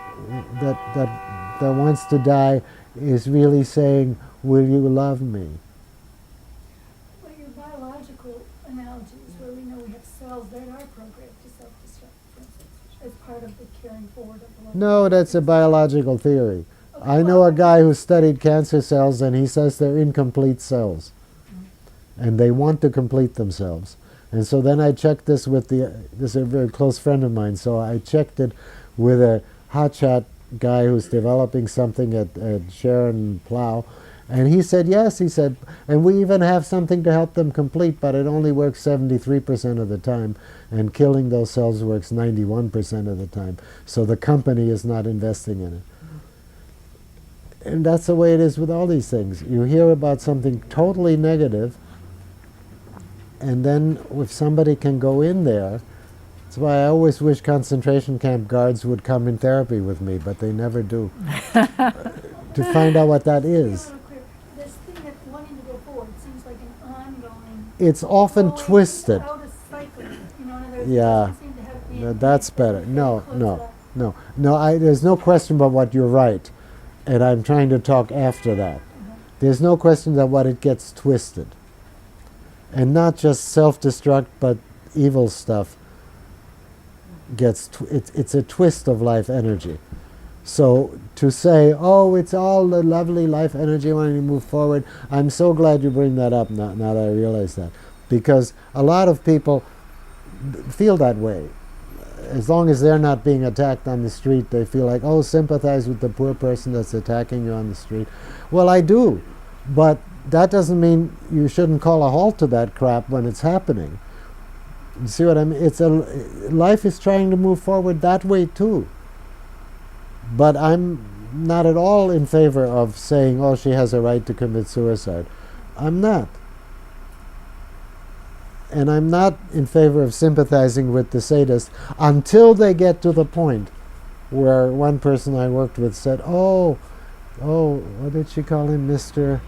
wants to die is really saying, will you love me? Well, your biological analogies, where we know we have cells that are programmed to self-destruct, for instance, as part of the carrying forward of the life. No, that's a biological theory. Okay, I know well, a guy who studied cancer cells, and he says they're incomplete cells. And they want to complete themselves. And so then I checked this with this is a very close friend of mine, so I checked it with a hotshot guy who's developing something at Sharon Plow. And he said, yes, he said, and we even have something to help them complete, but it only works 73% of the time, and killing those cells works 91% of the time. So the company is not investing in it. And that's the way it is with all these things. You hear about something totally negative, and then if somebody can go in there, that's why I always wish concentration camp guards would come in therapy with me, but they never do, to find out what that is. This thing that wanting to go forward seems like an ongoing. It's often going twisted. Out of cycle. You know, in other words, it Yeah, doesn't seem to have the that's intent better. that No, close no, up. no. There's no question about what you're right, and I'm trying to talk after that. There's no question that what it gets twisted. And not just self-destruct, but evil stuff gets, it's a twist of life energy. So to say, oh, it's all the lovely life energy when you move forward, I'm so glad you bring that up now that I realize that. Because a lot of people feel that way. As long as they're not being attacked on the street, they feel like, oh, sympathize with the poor person that's attacking you on the street. Well, I do, but that doesn't mean you shouldn't call a halt to that crap when it's happening. You see what I mean? Life is trying to move forward that way too. But I'm not at all in favor of saying, oh, she has a right to commit suicide. I'm not. And I'm not in favor of sympathizing with the sadist until they get to the point where one person I worked with said, oh, what did she call him, Mr.?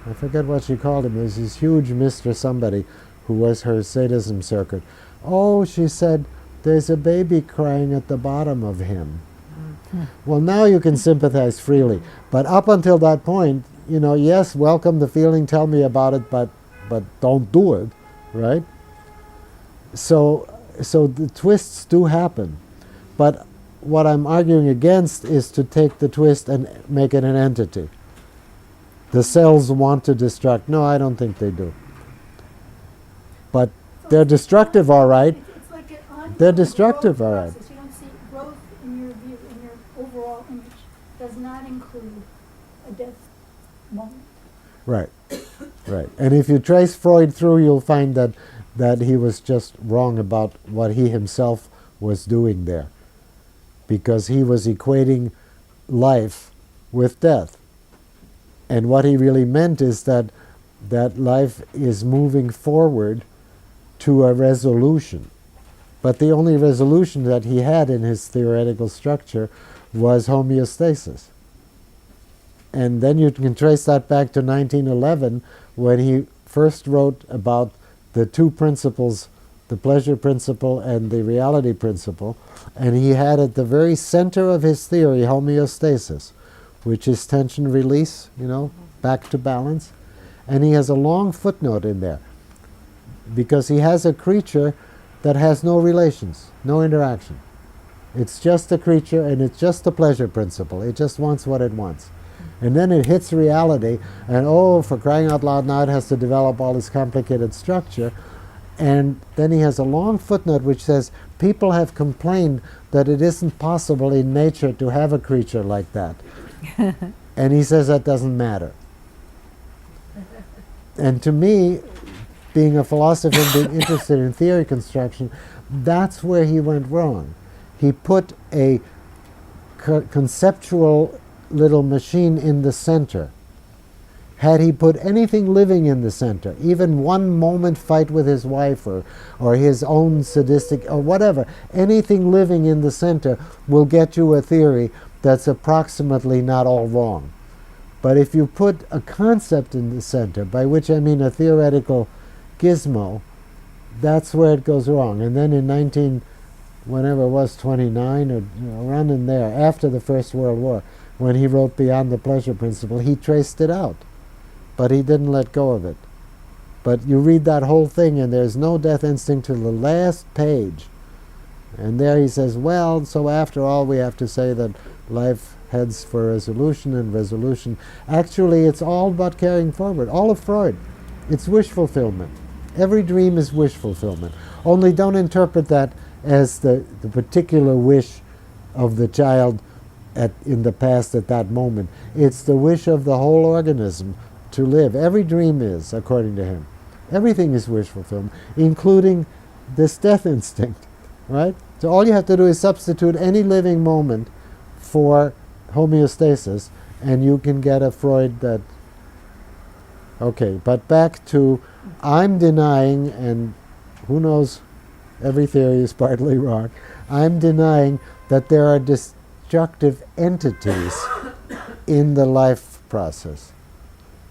I forget what she called him. There's this huge Mr. somebody who was her sadism circuit. Oh, she said, there's a baby crying at the bottom of him. Well, now you can sympathize freely. But up until that point, you know, yes, welcome the feeling, tell me about it, but don't do it, right? So the twists do happen. But what I'm arguing against is to take the twist and make it an entity. The cells want to destruct. No, I don't think they do. But So they're it's destructive, all right. It's like an ongoing They're destructive, growth all right. process. You don't see growth in your view, in your overall image, does not include a death moment. Right, right. And if you trace Freud through, you'll find that he was just wrong about what he himself was doing there, because he was equating life with death. And what he really meant is that life is moving forward to a resolution. But the only resolution that he had in his theoretical structure was homeostasis. And then you can trace that back to 1911, when he first wrote about the two principles, the pleasure principle and the reality principle. And he had at the very center of his theory homeostasis, which is tension release, you know, back to balance. And he has a long footnote in there, because he has a creature that has no relations, no interaction. It's just a creature, and it's just the pleasure principle. It just wants what it wants. And then it hits reality, and oh, for crying out loud, now it has to develop all this complicated structure. And then he has a long footnote which says, people have complained that it isn't possible in nature to have a creature like that. And he says that doesn't matter. And to me, being a philosopher and being interested in theory construction, that's where he went wrong. He put a conceptual little machine in the center. Had he put anything living in the center, even one moment fight with his wife or his own sadistic or whatever, anything living in the center will get you a theory that's approximately not all wrong. But if you put a concept in the center, by which I mean a theoretical gizmo, that's where it goes wrong. And then in whenever it was, 29 or around in there, after the First World War, when he wrote Beyond the Pleasure Principle, he traced it out. But he didn't let go of it. But you read that whole thing, and there's no death instinct to the last page. And there he says, well, so after all, we have to say that life heads for resolution and resolution. Actually, it's all about carrying forward. All of Freud, it's wish fulfillment. Every dream is wish fulfillment. Only don't interpret that as the particular wish of the child in the past at that moment. It's the wish of the whole organism to live. Every dream is, according to him. Everything is wish fulfillment, including this death instinct, right? So all you have to do is substitute any living moment for homeostasis, and you can get a Freud that... Okay, but back to, I'm denying, and who knows, every theory is partly wrong, I'm denying that there are destructive entities in the life process.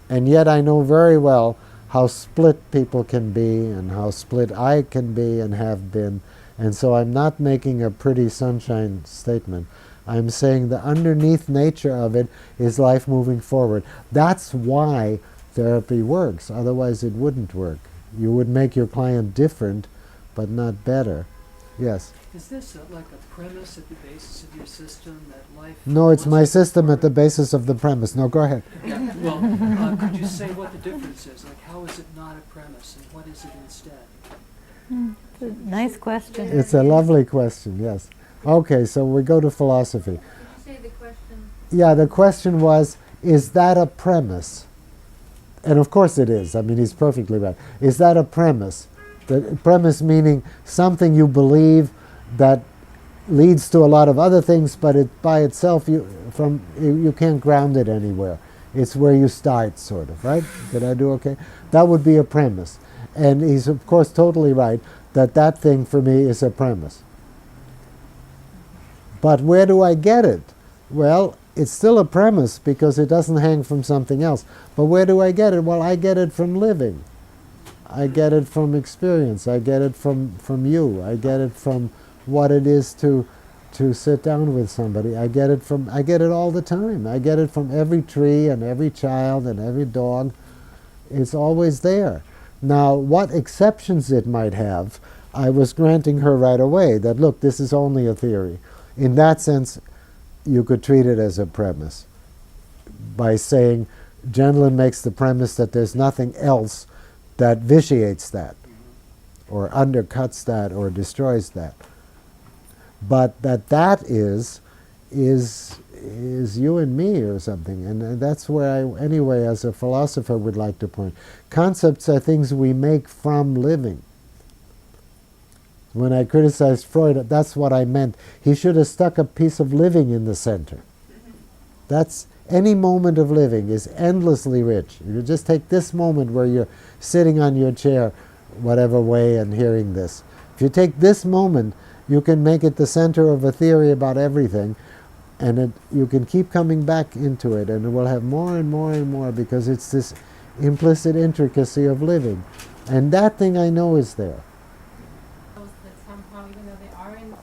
And yet I know very well how split people can be and how split I can be and have been. And so I'm not making a pretty sunshine statement. I'm saying the underneath nature of it is life moving forward. That's why therapy works. Otherwise it wouldn't work. You would make your client different, but not better. Yes? Is this like a premise at the basis of your system that life... No, it's my system at the basis of the premise. No, go ahead. Yeah, well, could you say what the difference is? Like, how is it not a premise, and what is it instead? Nice question. It's a lovely question, yes. Okay, so we go to philosophy. Did you say the question? Yeah, the question was, is that a premise? And of course it is. I mean, he's perfectly right. Is that a premise? The premise meaning something you believe that leads to a lot of other things, but it by itself, you can't ground it anywhere. It's where you start, sort of, right? Did I do okay? That would be a premise. And he's, of course, totally right that that thing for me is a premise. But where do I get it? Well, it's still a premise because it doesn't hang from something else. But where do I get it? Well, I get it from living. I get it from experience. I get it from you. I get it from what it is to sit down with somebody. I get it all the time. I get it from every tree and every child and every dog. It's always there. Now, what exceptions it might have, I was granting her right away that, look, this is only a theory. In that sense, you could treat it as a premise by saying Gendlin makes the premise that there's nothing else that vitiates that or undercuts that or destroys that. But that is you and me or something. And that's where I, anyway, as a philosopher would like to point. Concepts are things we make from living. When I criticized Freud, that's what I meant. He should have stuck a piece of living in the center. That's any moment of living is endlessly rich. You just take this moment where you're sitting on your chair, whatever way, and hearing this. If you take this moment, you can make it the center of a theory about everything, and you can keep coming back into it, and it will have more and more and more because it's this implicit intricacy of living. And that thing I know is there. Those that somehow, even though they are in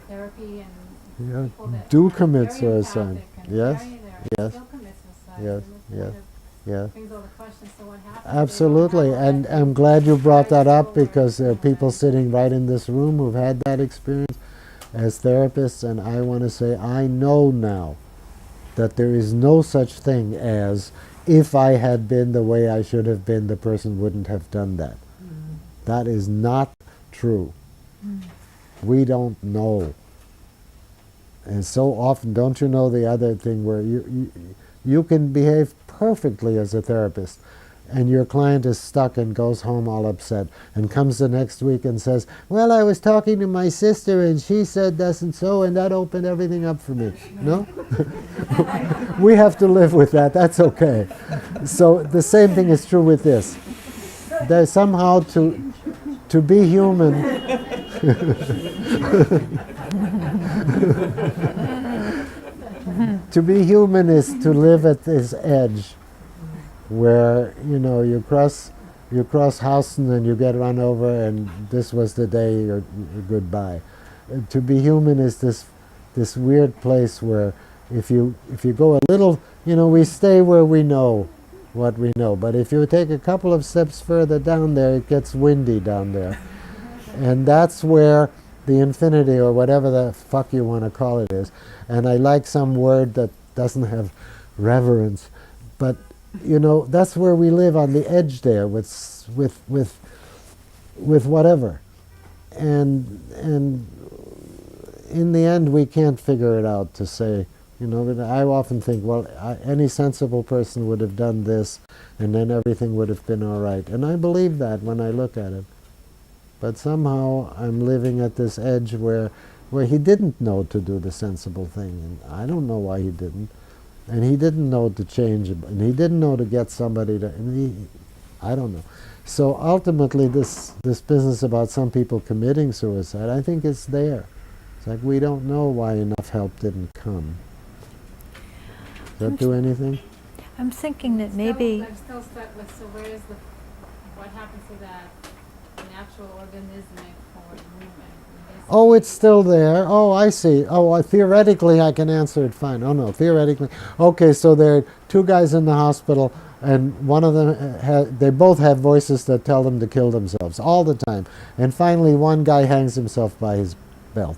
therapy and Yeah, people that do are commit very suicide. empathic and Yes, very there, yes, still commit suicide. yes, And yes, it yes. brings all the questions, so what happens? Absolutely, and I'm glad you brought that up because there are people sitting right in this room who've had that experience. as therapists, and I want to say I know now that there is no such thing as if I had been the way I should have been, the person wouldn't have done that. That is not true. We don't know. And so often, don't you know the other thing where you can behave perfectly as a therapist, and your client is stuck and goes home all upset and comes the next week and says, well, I was talking to my sister and she said this and so, and that opened everything up for me. No? We have to live with that. That's okay. So the same thing is true with this. There's somehow to be human. To be human is to live at this edge where, you know, you cross Houston and you get run over and this was the day you're goodbye. To be human is this weird place where if you go a little, you know, we stay where we know what we know, but if you take a couple of steps further down there, it gets windy down there. And that's where the infinity, or whatever the fuck you want to call it, is. And I like some word that doesn't have reverence, but you know, that's where we live, on the edge there with whatever. And in the end, we can't figure it out to say, you know, but I often think, well, any sensible person would have done this, and then everything would have been all right. And I believe that when I look at it. But somehow I'm living at this edge where he didn't know to do the sensible thing, and I don't know why he didn't. And he didn't know to change it, and he didn't know to get somebody to, and I don't know. So ultimately this business about some people committing suicide, I think it's there. It's like we don't know why enough help didn't come. Does that do anything? I'm thinking that maybe I'm still stuck with, so where is what happens to that natural organismic forward movement? Oh, it's still there. Oh, I see. Oh, theoretically I can answer it fine. Oh no, theoretically. Okay, so there are two guys in the hospital, and one of them, they both have voices that tell them to kill themselves all the time. And finally one guy hangs himself by his belt.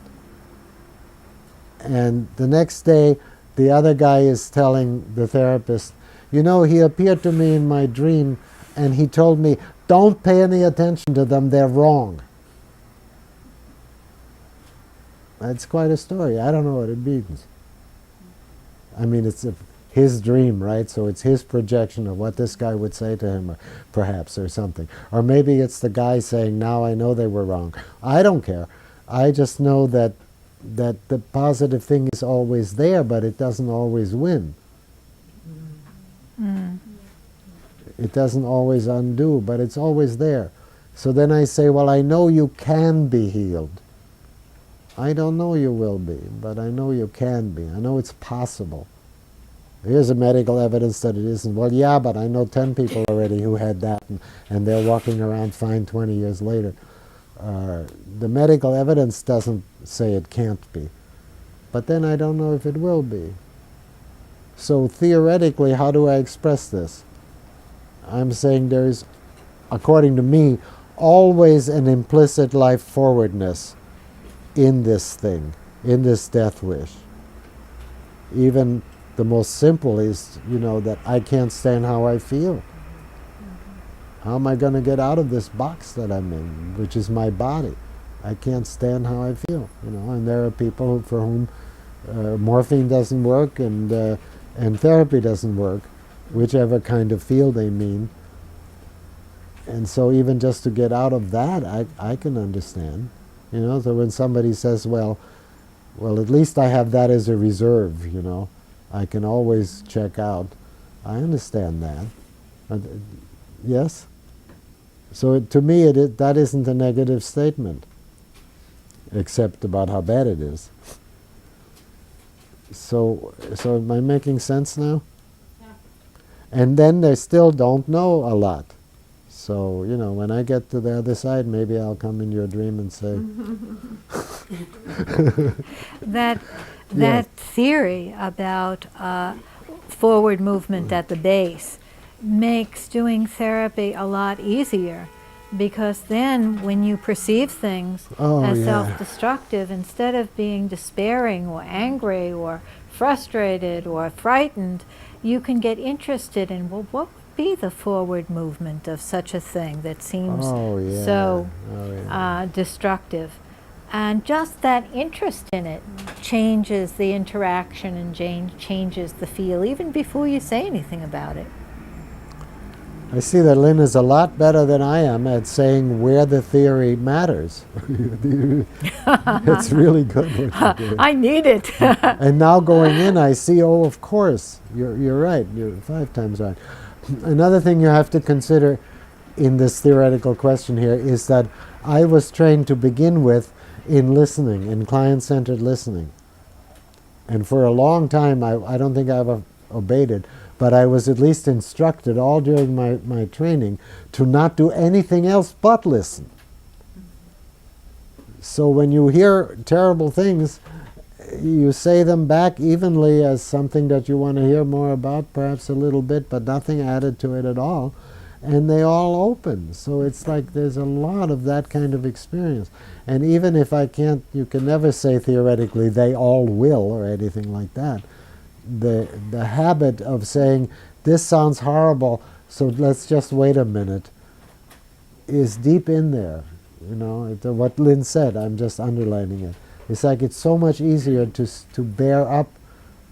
And the next day, the other guy is telling the therapist, you know, he appeared to me in my dream and he told me, don't pay any attention to them, they're wrong. That's quite a story. I don't know what it means. I mean, it's his dream, right? So it's his projection of what this guy would say to him, or perhaps, or something. Or maybe it's the guy saying, now I know they were wrong. I don't care. I just know that the positive thing is always there, but it doesn't always win. It doesn't always undo, but it's always there. So then I say, well, I know you can be healed. I don't know you will be, but I know you can be. I know it's possible. Here's a medical evidence that it isn't. Well, yeah, but I know 10 people already who had that, and they're walking around fine 20 years later. The medical evidence doesn't say it can't be. But then I don't know if it will be. So theoretically, how do I express this? I'm saying there is, according to me, always an implicit life forwardness in this thing, in this death wish. Even the most simple is, you know, that I can't stand how I feel. How am I going to get out of this box that I'm in, which is my body? I can't stand how I feel, you know. And there are people for whom morphine doesn't work and therapy doesn't work, whichever kind of feel they mean. And so even just to get out of that, I can understand. You know, so when somebody says, well, at least I have that as a reserve, you know, I can always check out. I understand that. Yes? So to me, that isn't a negative statement, except about how bad it is. So am I making sense now? Yeah. And then they still don't know a lot. So, you know, when I get to the other side, maybe I'll come in your dream and say... that theory about forward movement at the base makes doing therapy a lot easier Because then when you perceive things Oh, as yeah. self-destructive, instead of being despairing or angry or frustrated or frightened, you can get interested in, well, what would be the forward movement of such a thing that seems Oh, yeah. so Oh, yeah. destructive? And just that interest in it changes the interaction and changes the feel, even before you say anything about it. I see that Lynn is a lot better than I am at saying where the theory matters. It's really good what you do. I need it. And now going in, I see, oh, of course, you're right. You're 5 times right. Another thing you have to consider in this theoretical question here is that I was trained to begin with in listening, in client-centered listening. And for a long time, I don't think I've obeyed it, but I was at least instructed all during my training to not do anything else but listen. So when you hear terrible things, you say them back evenly as something that you want to hear more about, perhaps a little bit, but nothing added to it at all. And they all open. So it's like there's a lot of that kind of experience. And even if I can't, you can never say theoretically they all will or anything like that. The habit of saying, this sounds horrible, so let's just wait a minute, is deep in there. You know, what Lynn said, I'm just underlining it. It's like it's so much easier to bear up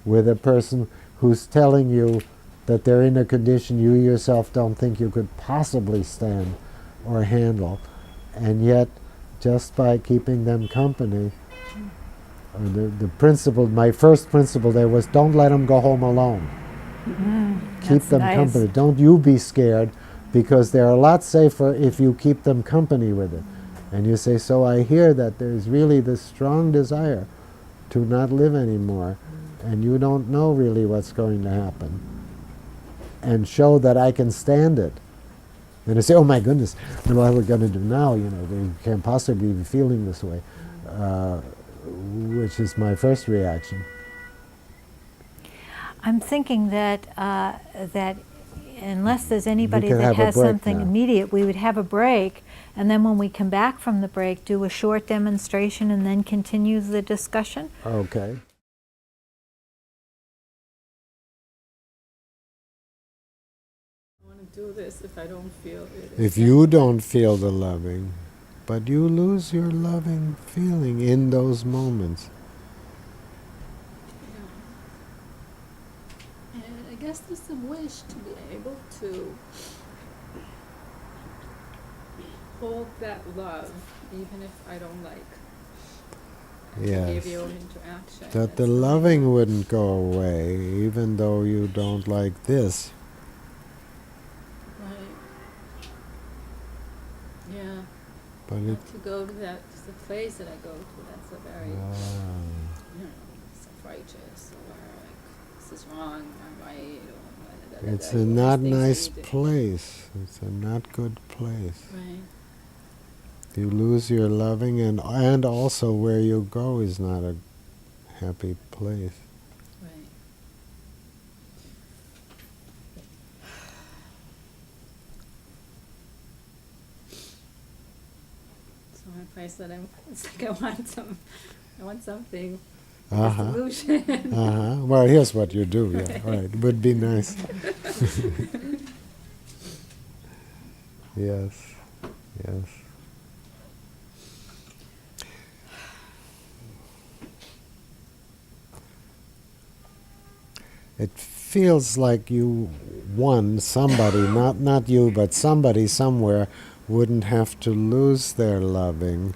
with a person who's telling you that they're in a condition you yourself don't think you could possibly stand or handle. And yet, just by keeping them company, the principle, my first principle there was, don't let them go home alone. Keep them company. Don't you be scared, because they're a lot safer if you keep them company with it. And you say, so I hear that there's really this strong desire to not live anymore, and you don't know really what's going to happen. And show that I can stand it. And I say, oh my goodness, what are we going to do now? You know, they can't possibly be feeling this way, which is my first reaction. I'm thinking that that unless there's anybody can that have a has break something now. immediate, we would have a break, and then when we come back from the break, do a short demonstration and then continue the discussion. Okay. I want to do this if I don't feel it. If you don't feel the loving, but you lose your loving feeling in those moments. Yeah. And I guess there's a wish to be able to hold that love, even if I don't like Yes. behavioral interaction. That the It's loving wouldn't go away, even though you don't like this. Right. Yeah. But it. Not to go to that, to the place that I go to, that's a very, you know, self-righteous, or like, this is wrong, I'm right, or It's a these not things nice need to- place. It's a not good place. Right. You lose your loving, and also where you go is not a happy place. Right. So my place that it's like I want something, a solution. Well, here's what you do. Yeah, right. Would be nice. Yes. Yes. It feels like you won. Somebody, not you, but somebody somewhere wouldn't have to lose their loving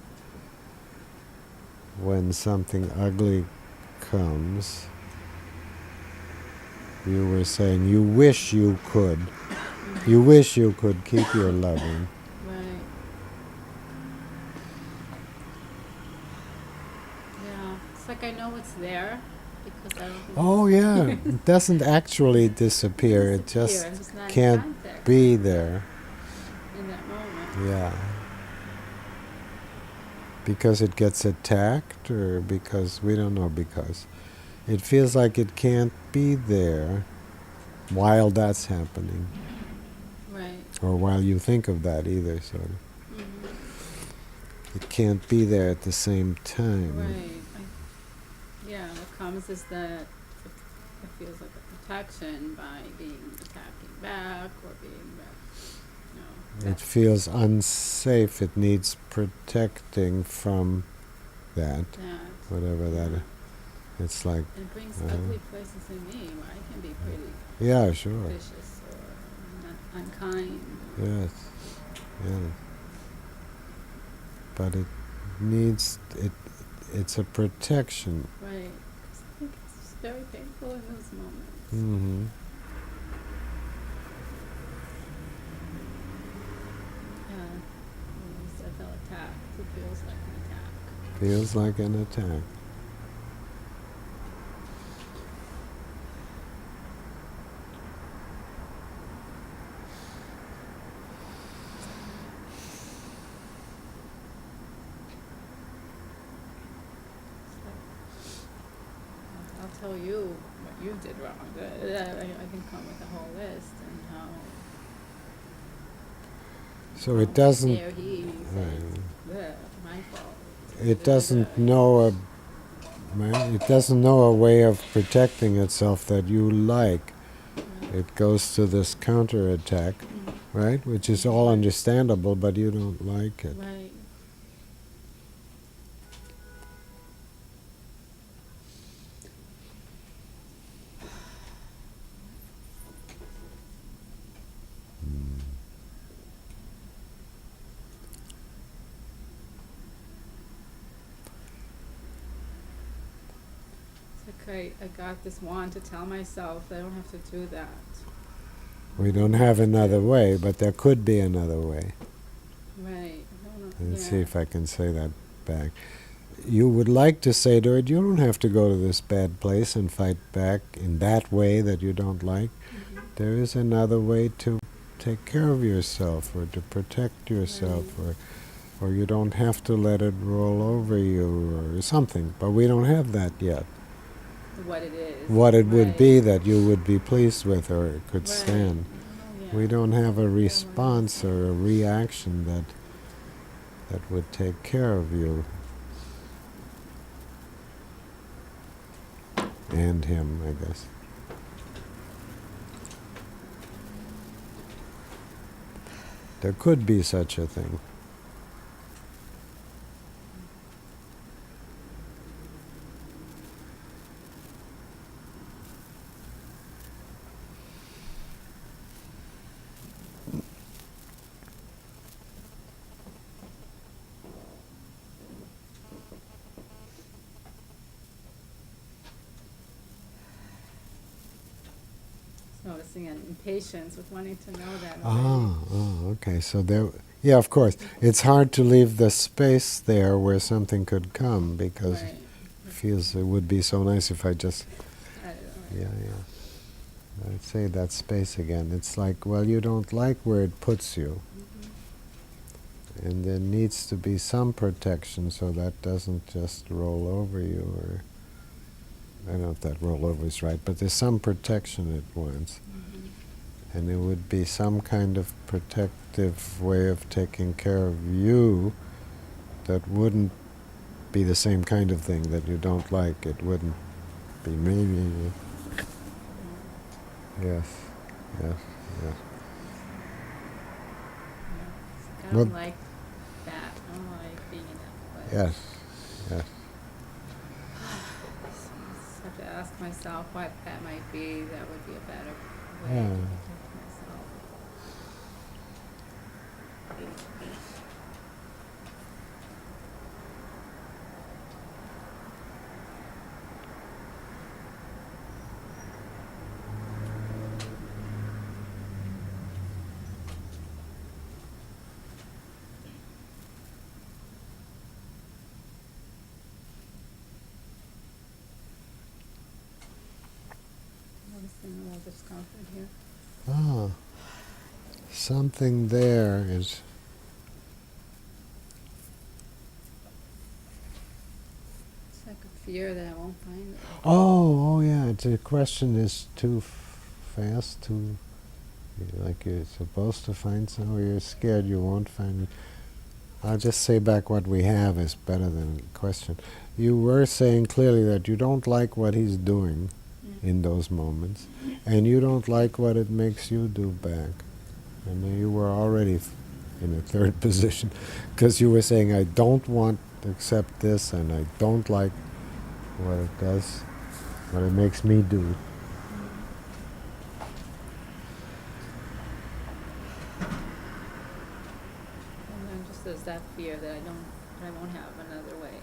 when something ugly comes. You were saying you wish you could. You wish you could keep your loving. Right. Yeah. It's like I know it's there because I don't think Oh yeah, it doesn't actually disappear. It disappear, just I'm just not in can't contact be there. in that moment. Yeah. Because it gets attacked, or because we don't know, because it feels like it can't be there while that's happening, Right. or while you think of that either, sort of. it can't be there at the same time. Right. Yeah, what comes is that it feels like a protection by being attacking back or being, It feels unsafe. It needs protecting from that, that. whatever that is. It's like, And it brings ugly places in me where I can be pretty yeah, sure. vicious or unkind. Yes, yes. But it needs, it's a protection. Right. 'Cause I think it's very painful in those moments. Mm-hmm. Yeah. When you said I felt attacked, it feels like an attack. Feels like an attack. I'll tell you what you did wrong. I can come with a whole list and how. So it doesn't, There he says, my fault. it doesn't know it doesn't know a way of protecting itself that you like. It goes to this counterattack, right? Which is all understandable, but you don't like it. Right. It's okay, I got this wand to tell myself that I don't have to do that. We don't have another way, but there could be another way. Right. Let's see if I can say that back. You would like to say to it, you don't have to go to this bad place and fight back in that way that you don't like. There is another way to take care of yourself or to protect yourself, or you don't have to let it roll over you or something. But we don't have that yet. What it is. What it would Right. be that you would be pleased with or could Right. stand. Yeah. We don't have a response or a reaction that would take care of you and him, I guess. There could be such a thing. Noticing an impatience with wanting to know that. Okay. So there, yeah, of course. It's hard to leave the space there where something could come because Right. it feels it would be so nice if I just, I don't know. yeah. I'd say that space again. It's like, well, you don't like where it puts you. And there needs to be some protection so that doesn't just roll over you, or I don't know if that roll over is right, but there's some protection it wants. And it would be some kind of protective way of taking care of you that wouldn't be the same kind of thing that you don't like. It wouldn't be maybe. Yes, yes, yes. I don't Well- like that. I don't like being in that place. Yes, yes. I just have to ask myself what that might be. That would be a better way Yeah. to protect myself. Noticing a little discomfort here. Something there is. It's like a fear that I won't find it. Oh, yeah. The question is too fast, like you're supposed to find somewhere. You're scared you won't find it. I'll just say back what we have is better than a question. You were saying clearly that you don't like what he's doing in those moments, and you don't like what it makes you do back. And you were already in a third position, because you were saying, I don't want to accept this, and I don't like what it does, what it makes me do. And then just there's that fear that I won't have another way.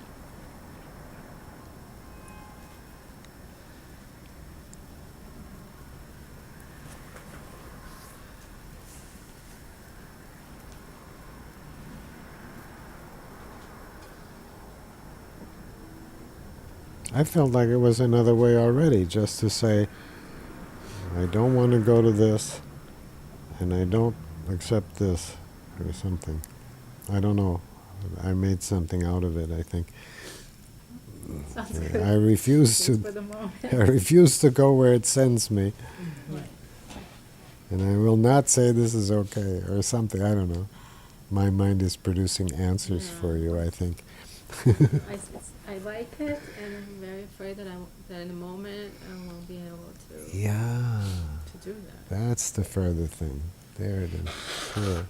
I felt like it was another way already, just to say, I don't want to go to this, and I don't accept this, or something. I don't know. I made something out of it, I think. Sounds good. I refuse Just to. for the moment. I refuse to go where it sends me, Right. and I will not say this is okay or something. I don't know. My mind is producing answers Yeah. for you, I think. I like it, and I'm very afraid that that in a moment I won't be able to Yeah, do that. that's the further thing. There it is. Sure.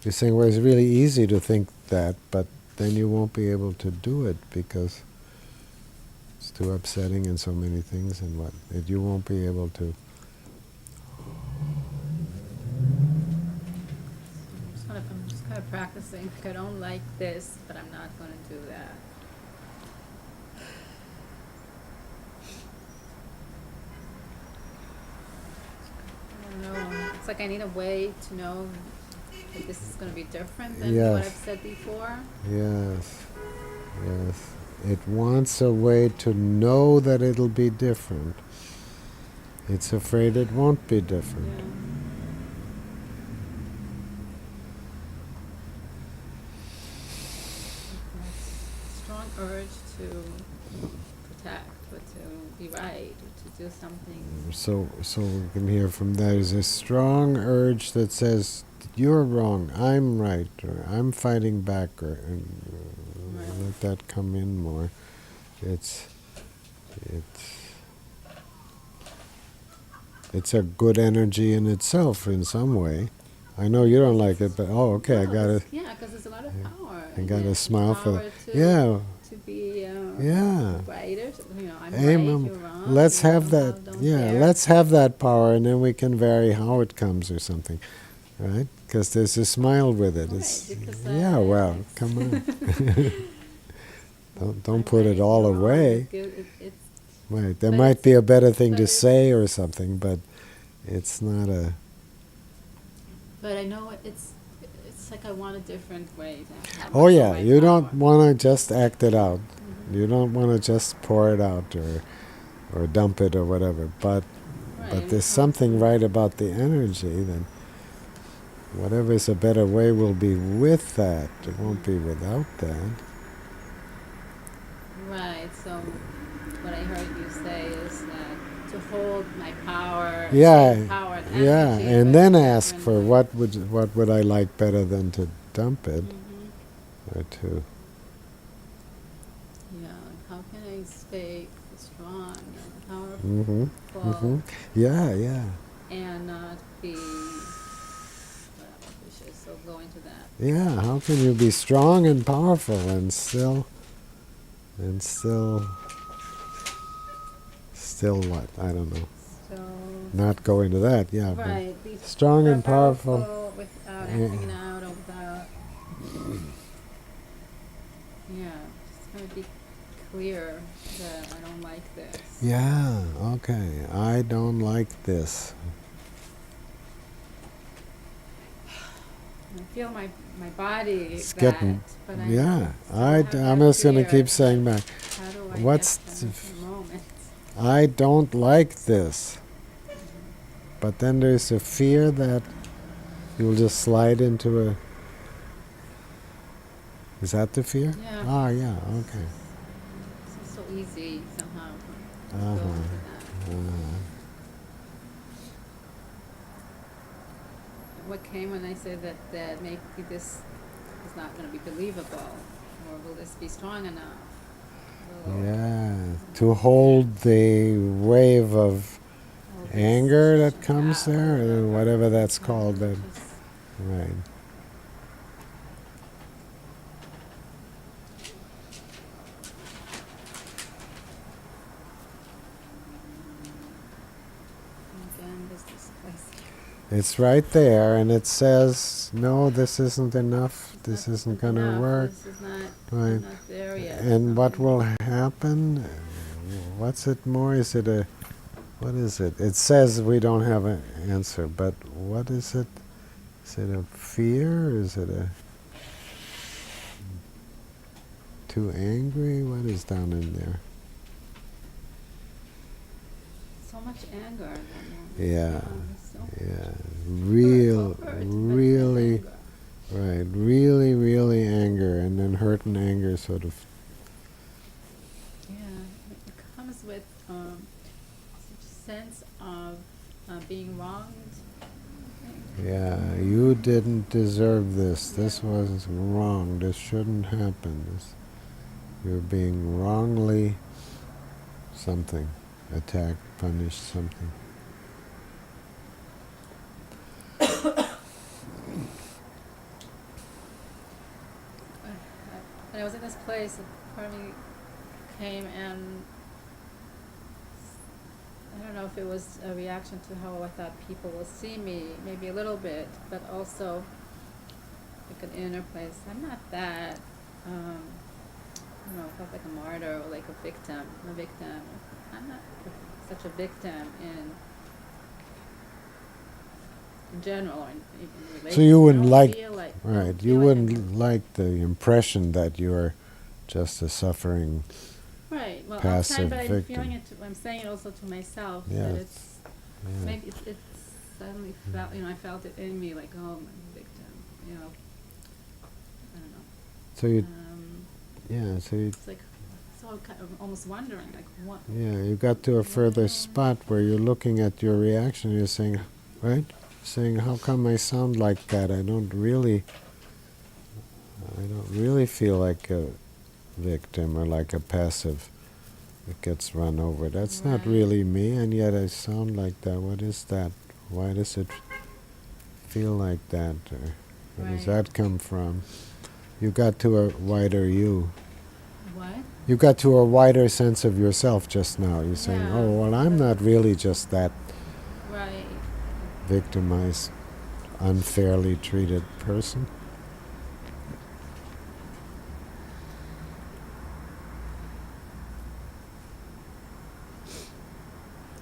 You're saying, well, it's really easy to think that, but then you won't be able to do it because it's too upsetting and so many things, and what that you won't be able to. I'm just kind of practicing. Like, I don't like this, but I'm not going to do that. I don't know. It's like I need a way to know that this is going to be different than what Yes. I've said before. Yes, yes. It wants a way to know that it'll be different. It's afraid it won't be different. Yeah. Strong urge to protect, or to be right, or to do something. So we can hear from that is a strong urge that says, you're wrong, I'm right, or I'm fighting back, or Right. let that come in more. It's a good energy in itself in some way. I know you don't like it, but okay, I No, got it. Yeah, because there's a lot of power. I in got it. a smile for Power that. to, Yeah, To be yeah. brighter. I'm Amen. right, you're wrong. Let's you have don't that. don't Yeah, care. let's have that power, and then we can vary how it comes or something, right? Because there's a smile with it. Right, It's because yeah. Well, it's- come on. don't I'm put right, it all you're wrong. away. It's Right. There but might it's- be a better thing but to it's- say or something, but it's not a. But I know it's like I want a different way to have Oh my yeah, you don't power. want to just act it out. Mhm. You don't want to just pour it out or dump it or whatever. But Right, but and there's how something to- right about the energy. Then whatever is a better way will be with that. It won't be without that. Right. So what I heard you say is that to hold my power, Yeah, same power and yeah, energy, and but then in a ask different for way. what would I like better than to dump it Mhm. or to. Yeah. How can I stay strong and powerful Mm-hmm. Yeah, yeah. and not be vicious? So go into that. Yeah, how can you be strong and powerful and still what? I don't know. So Not go into that, yeah. right, be But strong and powerful. without Yeah. acting it out or without. Yeah, just kind of be clear that I don't like this. Yeah, okay. I don't like this. I feel my body It's that, getting, but I yeah. still have I'm that just going to fear. keep saying back. How do I What's get to the moment? I don't like this. But then there's a fear that you'll just slide into a. Is that the fear? Yeah. Ah, yeah, okay. It's so easy somehow to Uh-huh. go into that. What came when I said that maybe this is not going to be believable, or will this be strong enough? Will- Yeah, to hold the wave of will this anger that shut comes out, there, or whatever that's Right, called. That, just- right. Again, this place. It's right there, and it says, no, this isn't enough. This isn't going to enough. work. This is not, Right. I'm not there yet. And what will Something- happen? What's it more? Is it a, what is it? It says we don't have an answer, but what is it? Is it a fear? Is it a too angry? What is down in there? So much anger. at that moment. Yeah, So yeah, hurt, but really, anger. right, really anger, and then hurt and anger sort of. Yeah, it comes with such a sense of being wronged. I think. Yeah, you didn't deserve this. This was wrong. This shouldn't happen. You're being wrongly something, attacked, punished, something. When I was in this place, part of me came and I don't know if it was a reaction to how I thought people will see me, maybe a little bit, but also like an inner place. I'm not that, I don't know, I felt like a martyr or like a victim. I'm not such a victim in general or in relationships. So you wouldn't I don't like, feel like, right, don't you feel wouldn't I'm- like the impression that you're just a suffering. Right. Well, passive but I'm victim. feeling it. I'm saying it also to myself Yeah, that it's Yeah. maybe it's suddenly felt. I felt it in me, like, oh, I'm a victim. I don't know. So you, so you, It's like so I'm kind of almost wondering, like, what? yeah, you got to a further spot where you're looking at your reaction. You're saying, right, saying, how come I sound like that? I don't really feel like a victim or like a passive that gets run over. That's not Right. really me, and yet I sound like that. What is that? Why does it feel like that? Or where does Right. that come from? You got to a wider you. What? You got to a wider sense of yourself just now. You're saying, Yeah. oh, well, I'm not really just that Right. victimized, unfairly treated person.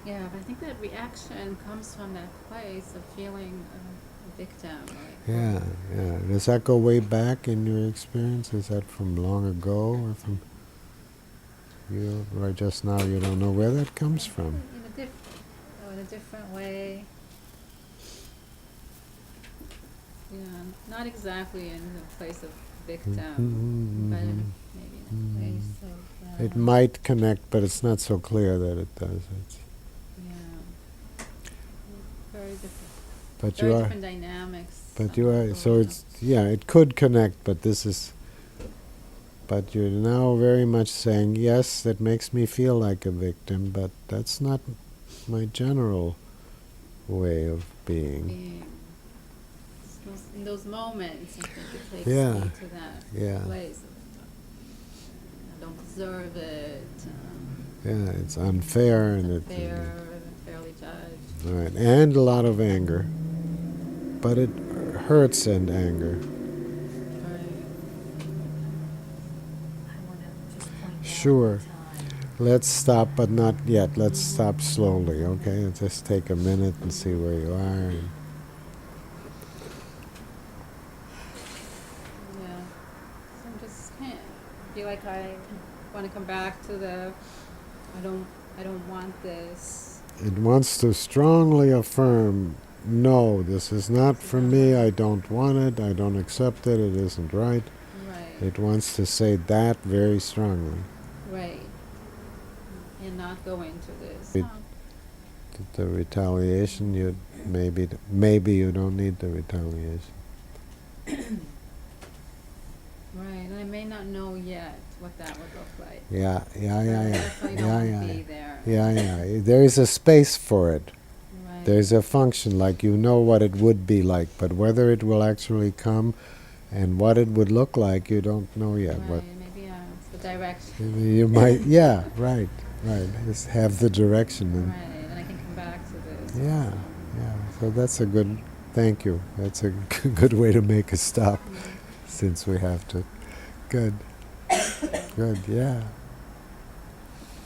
Yeah, but I think that reaction comes from that place of feeling a victim. Like, Yeah, yeah. Does that go way back in your experience? Is that from long ago or from you, or just now you don't know where that comes from? In a different way. Yeah, not exactly in the place of victim, Mhm, but mhm. maybe in a place of. It might connect, but it's not so clear that it does. Yeah. Very different. But Very you are, different dynamics. but you are. going So on. it's it could connect, but this is. But you're now very much saying, yes, that makes me feel like a victim, but that's not my general way of being. In those moments, I think it takes Yeah, me to that yeah. place of I don't deserve it. Yeah, it's unfair and Unfair, unfairly judged. right, and a lot of anger. But it hurts and anger. Sure. Let's stop, but not yet. Let's stop slowly, okay? Just take a minute and see where you are. Yeah. So I'm just kind of feel like I want to come back to the I don't want this. It wants to strongly affirm, no, this is not for me. I don't want it. I don't accept it. It isn't right. Right. It wants to say that very strongly. Right. And not go into this. It- The retaliation, maybe you don't need the retaliation. Right, and I may not know yet what that would look like. Yeah. That's why you don't Yeah, want yeah. to be there. Yeah. There is a space for it. Right. There's a function, like you know what it would be like, but whether it will actually come and what it would look like, you don't know yet. Right, But maybe it's the direction. you might, yeah, right. Just have the direction. And Right, and I can come back to this. yeah. So that's a good, thank you. That's a good way to make a stop, since we have to. Good. Good, yeah.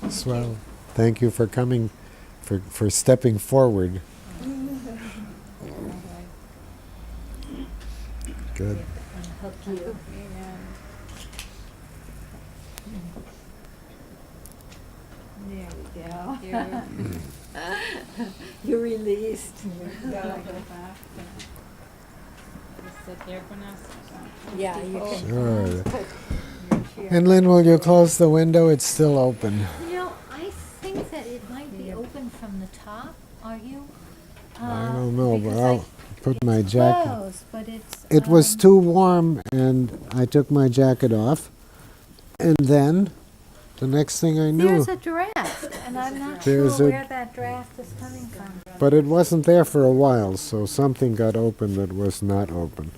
Swell. Thank you for coming, for stepping forward. Good. Help you. There we go. You're released. Sit here for now. Yeah, you can. Sure. Put your chair. And Lynn, will you close the window? It's still open. You know, I think that it might be open from the top. Are you? I don't know, but because I'll put my jacket. Closed, but it's. It was too warm, and I took my jacket off. And then, the next thing I knew, There's a draft, and I'm not There's sure a- where that draft is coming from. but it wasn't there for a while, so something got open that was not open.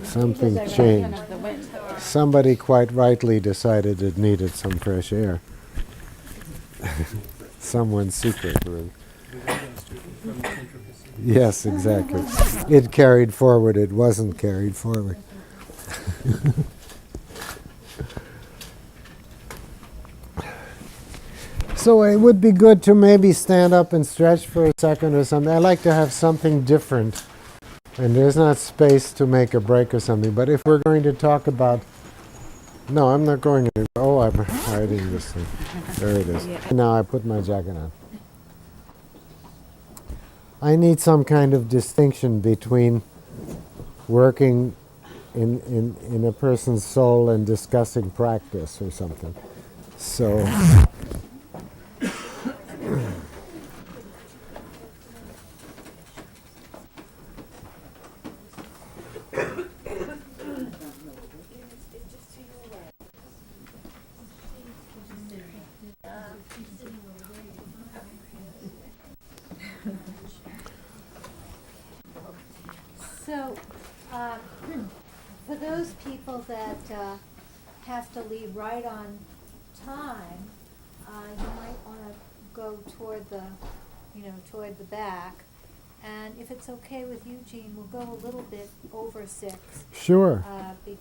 Something changed. Somebody quite rightly decided it needed some fresh air. Someone secretly. Yes, exactly. It carried forward, it wasn't carried forward. So it would be good to maybe stand up and stretch for a second or something. I like to have something different. And there's not space to make a break or something. But if we're going to talk about... No, I'm not going to... Oh, I'm hiding this thing. There it is. Now I put my jacket on. I need some kind of distinction between working in a person's soul and discussing practice or something. So... So, for those people that have to leave right on time, you might want to go toward the, toward the back. And if it's okay with you, Jean, we'll go a little bit over 6. Sure. Because.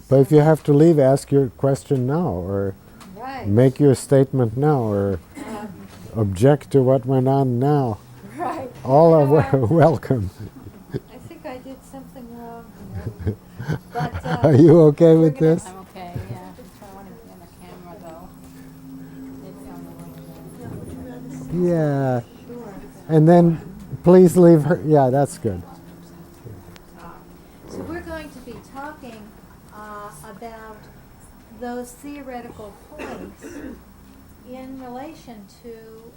But if you have to leave, ask your question now, or Right. make your statement now, or object to what went on now. Right. All are No, welcome. I think I did something wrong. But, Are you okay with gonna- this? I'm okay, yeah. I want to be on the camera though. It's on the Yeah. Sure. And then please leave her. Yeah, that's good. So we're going to be talking about those theoretical points in relation to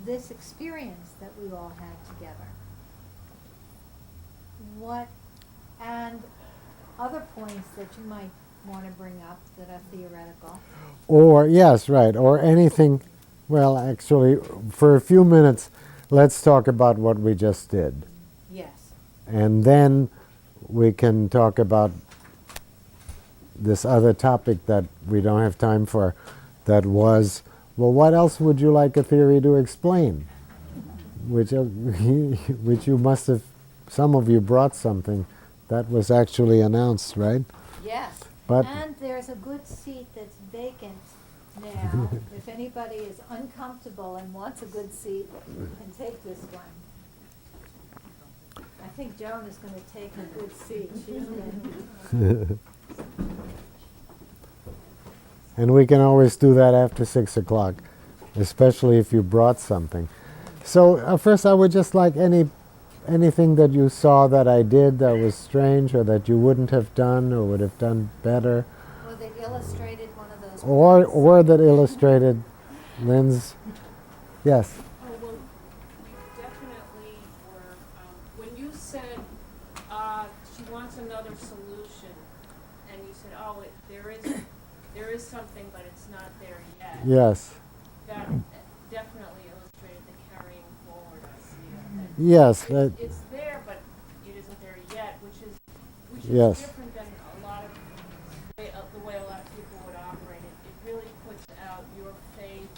this experience that we all had together. What, and other points that you might want to bring up that are theoretical. Or, yes, right, or anything. Well, actually, for a few minutes, let's talk about what we just did. Yes. And then we can talk about this other topic that we don't have time for, that was, well, what else would you like a theory to explain? Which you must have, some of you brought something that was actually announced, right? Yes. But And there's a good seat that's vacant now. If anybody is uncomfortable and wants a good seat, can take this one. I think Joan is going to take a good seat. She's been. and we can always do that after 6 o'clock, especially if you brought something. So first I would just like anything that you saw that I did that was strange, or that you wouldn't have done or would have done better, Well, they illustrated one of those. points. or that illustrated Lynn's. Yes. Oh, well, you definitely were, when you said, she wants another solution, and you said, oh, there is something, but it's not there yet. Yes. That definitely illustrated the carrying forward idea. That Yes. That, it's there, but it isn't there yet, which is Yes. different than a lot of the way a lot of people would operate. It really puts out your faith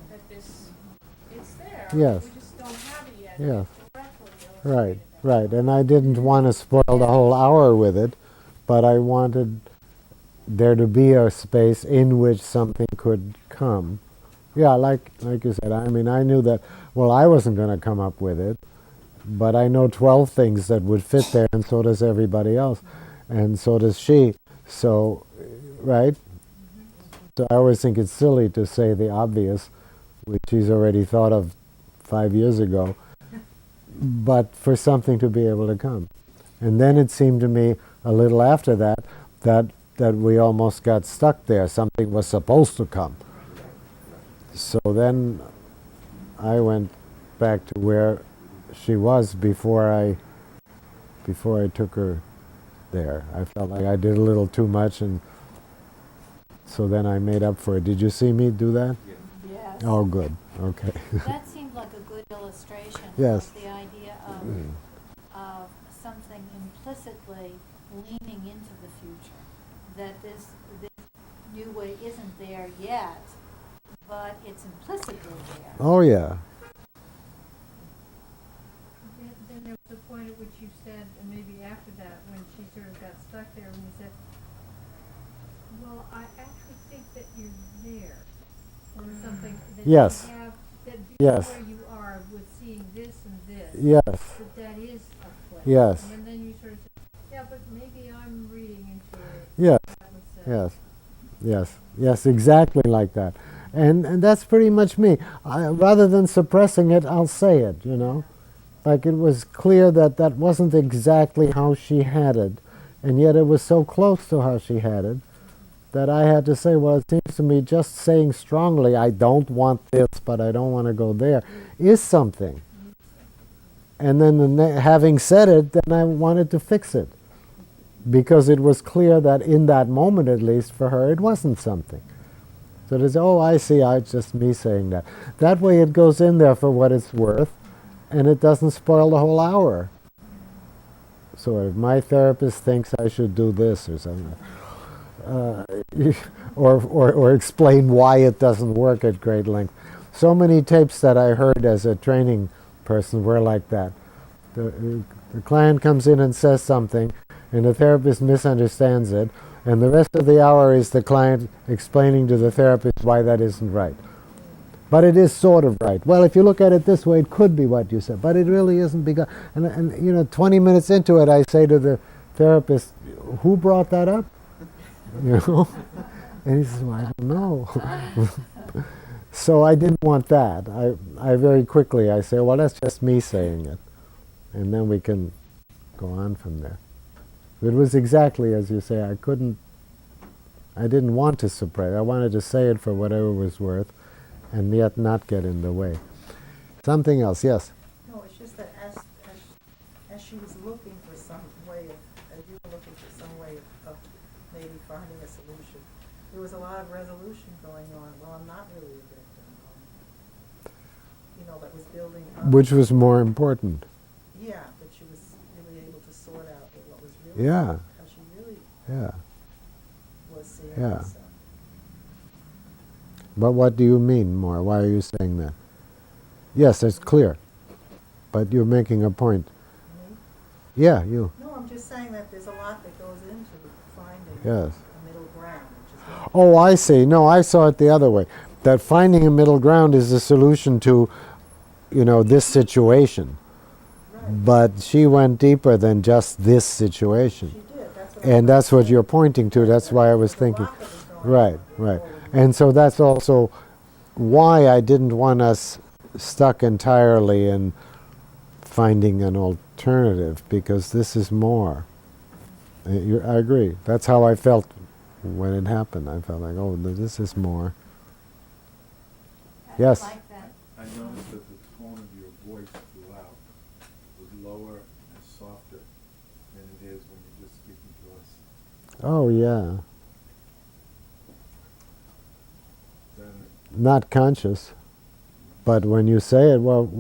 that it's there. Yes. We just don't have it yet. Yes. It's directly Right, illustrated that right. way. And I didn't want to spoil the whole hour with it, but I wanted there to be a space in which something could come. Yeah, like you said, I mean, I knew that, well, I wasn't going to come up with it, but I know 12 things that would fit there, and so does everybody else, and so does she. So, right? So I always think it's silly to say the obvious, which she's already thought of 5 years ago, but for something to be able to come. And then it seemed to me a little after that that we almost got stuck there. Something was supposed to come. So then I went back to where she was before I took her there. I felt like I did a little too much, and so then I made up for it. Did you see me do that? Yes. Oh, good. Okay. That seemed like a good illustration Yes. of the idea of something implicitly leaning into the future. That this new way isn't there yet, but it's implicitly there. Oh, yeah. Then there was a point at which you said, and maybe after that, when she sort of got stuck there, and you said, well, I actually think that you're there. Or something that Yes. you have, that Yes. where you are with seeing this and this. Yes. That is a place. Yes. And then you sort of said, yeah, but maybe I'm reading into it. Yes. That would say. Yes. Yes. Yes, exactly like that. And that's pretty much me. Rather than suppressing it, I'll say it, you know. Like it was clear that that wasn't exactly how she had it, and yet it was so close to how she had it that I had to say, well, it seems to me just saying strongly, I don't want this, but I don't want to go there, is something. And then having said it, then I wanted to fix it. Because it was clear that in that moment, at least for her, it wasn't something. So there's, oh, I see, it's just me saying that. That way it goes in there for what it's worth, and it doesn't spoil the whole hour. So if my therapist thinks I should do this or something, or explain why it doesn't work at great length. So many tapes that I heard as a training person were like that. The client comes in and says something, and the therapist misunderstands it, and the rest of the hour is the client explaining to the therapist why that isn't right. But it is sort of right. Well, if you look at it this way, it could be what you said, but it really isn't because. And you know, 20 minutes into it, I say to the therapist, "Who brought that up?" You know, and he says, "Well, I don't know." So I didn't want that. I very quickly I say, "Well, that's just me saying it," and then we can go on from there. It was exactly as you say. I didn't want to suppress. I wanted to say it for whatever it was worth, and yet not get in the way. Something else, yes. No, it's just that as she was looking for some way of, as you were looking for some way of maybe finding a solution, there was a lot of resolution going on. Well, I'm not really a victim. You know, that was building up. Which was more important. Yeah, but she was really able to sort out what was really Yeah. how she really Yeah. was seeing Yeah. herself. But what do you mean more? Why are you saying that? Yes, it's clear. But you're making a point. Me? Yeah, you. No, I'm just saying that there's a lot that goes into finding Yes. a middle ground, which is what Oh, I see. No, I saw it the other way. That finding a middle ground is the solution to, you know, this situation. right. But she went deeper than just this situation. She did. That's what And that's what you're pointing to. That's why I was thinking. Right, right. And so that's also why I didn't want us stuck entirely in finding an alternative, because this is more. I agree. That's how I felt when it happened. I felt like, oh, this is more. I Yes. like that. I noticed that the tone of your voice throughout was lower and softer than it is when you're just speaking to us. Oh, yeah. then Not conscious. But when you say it, well,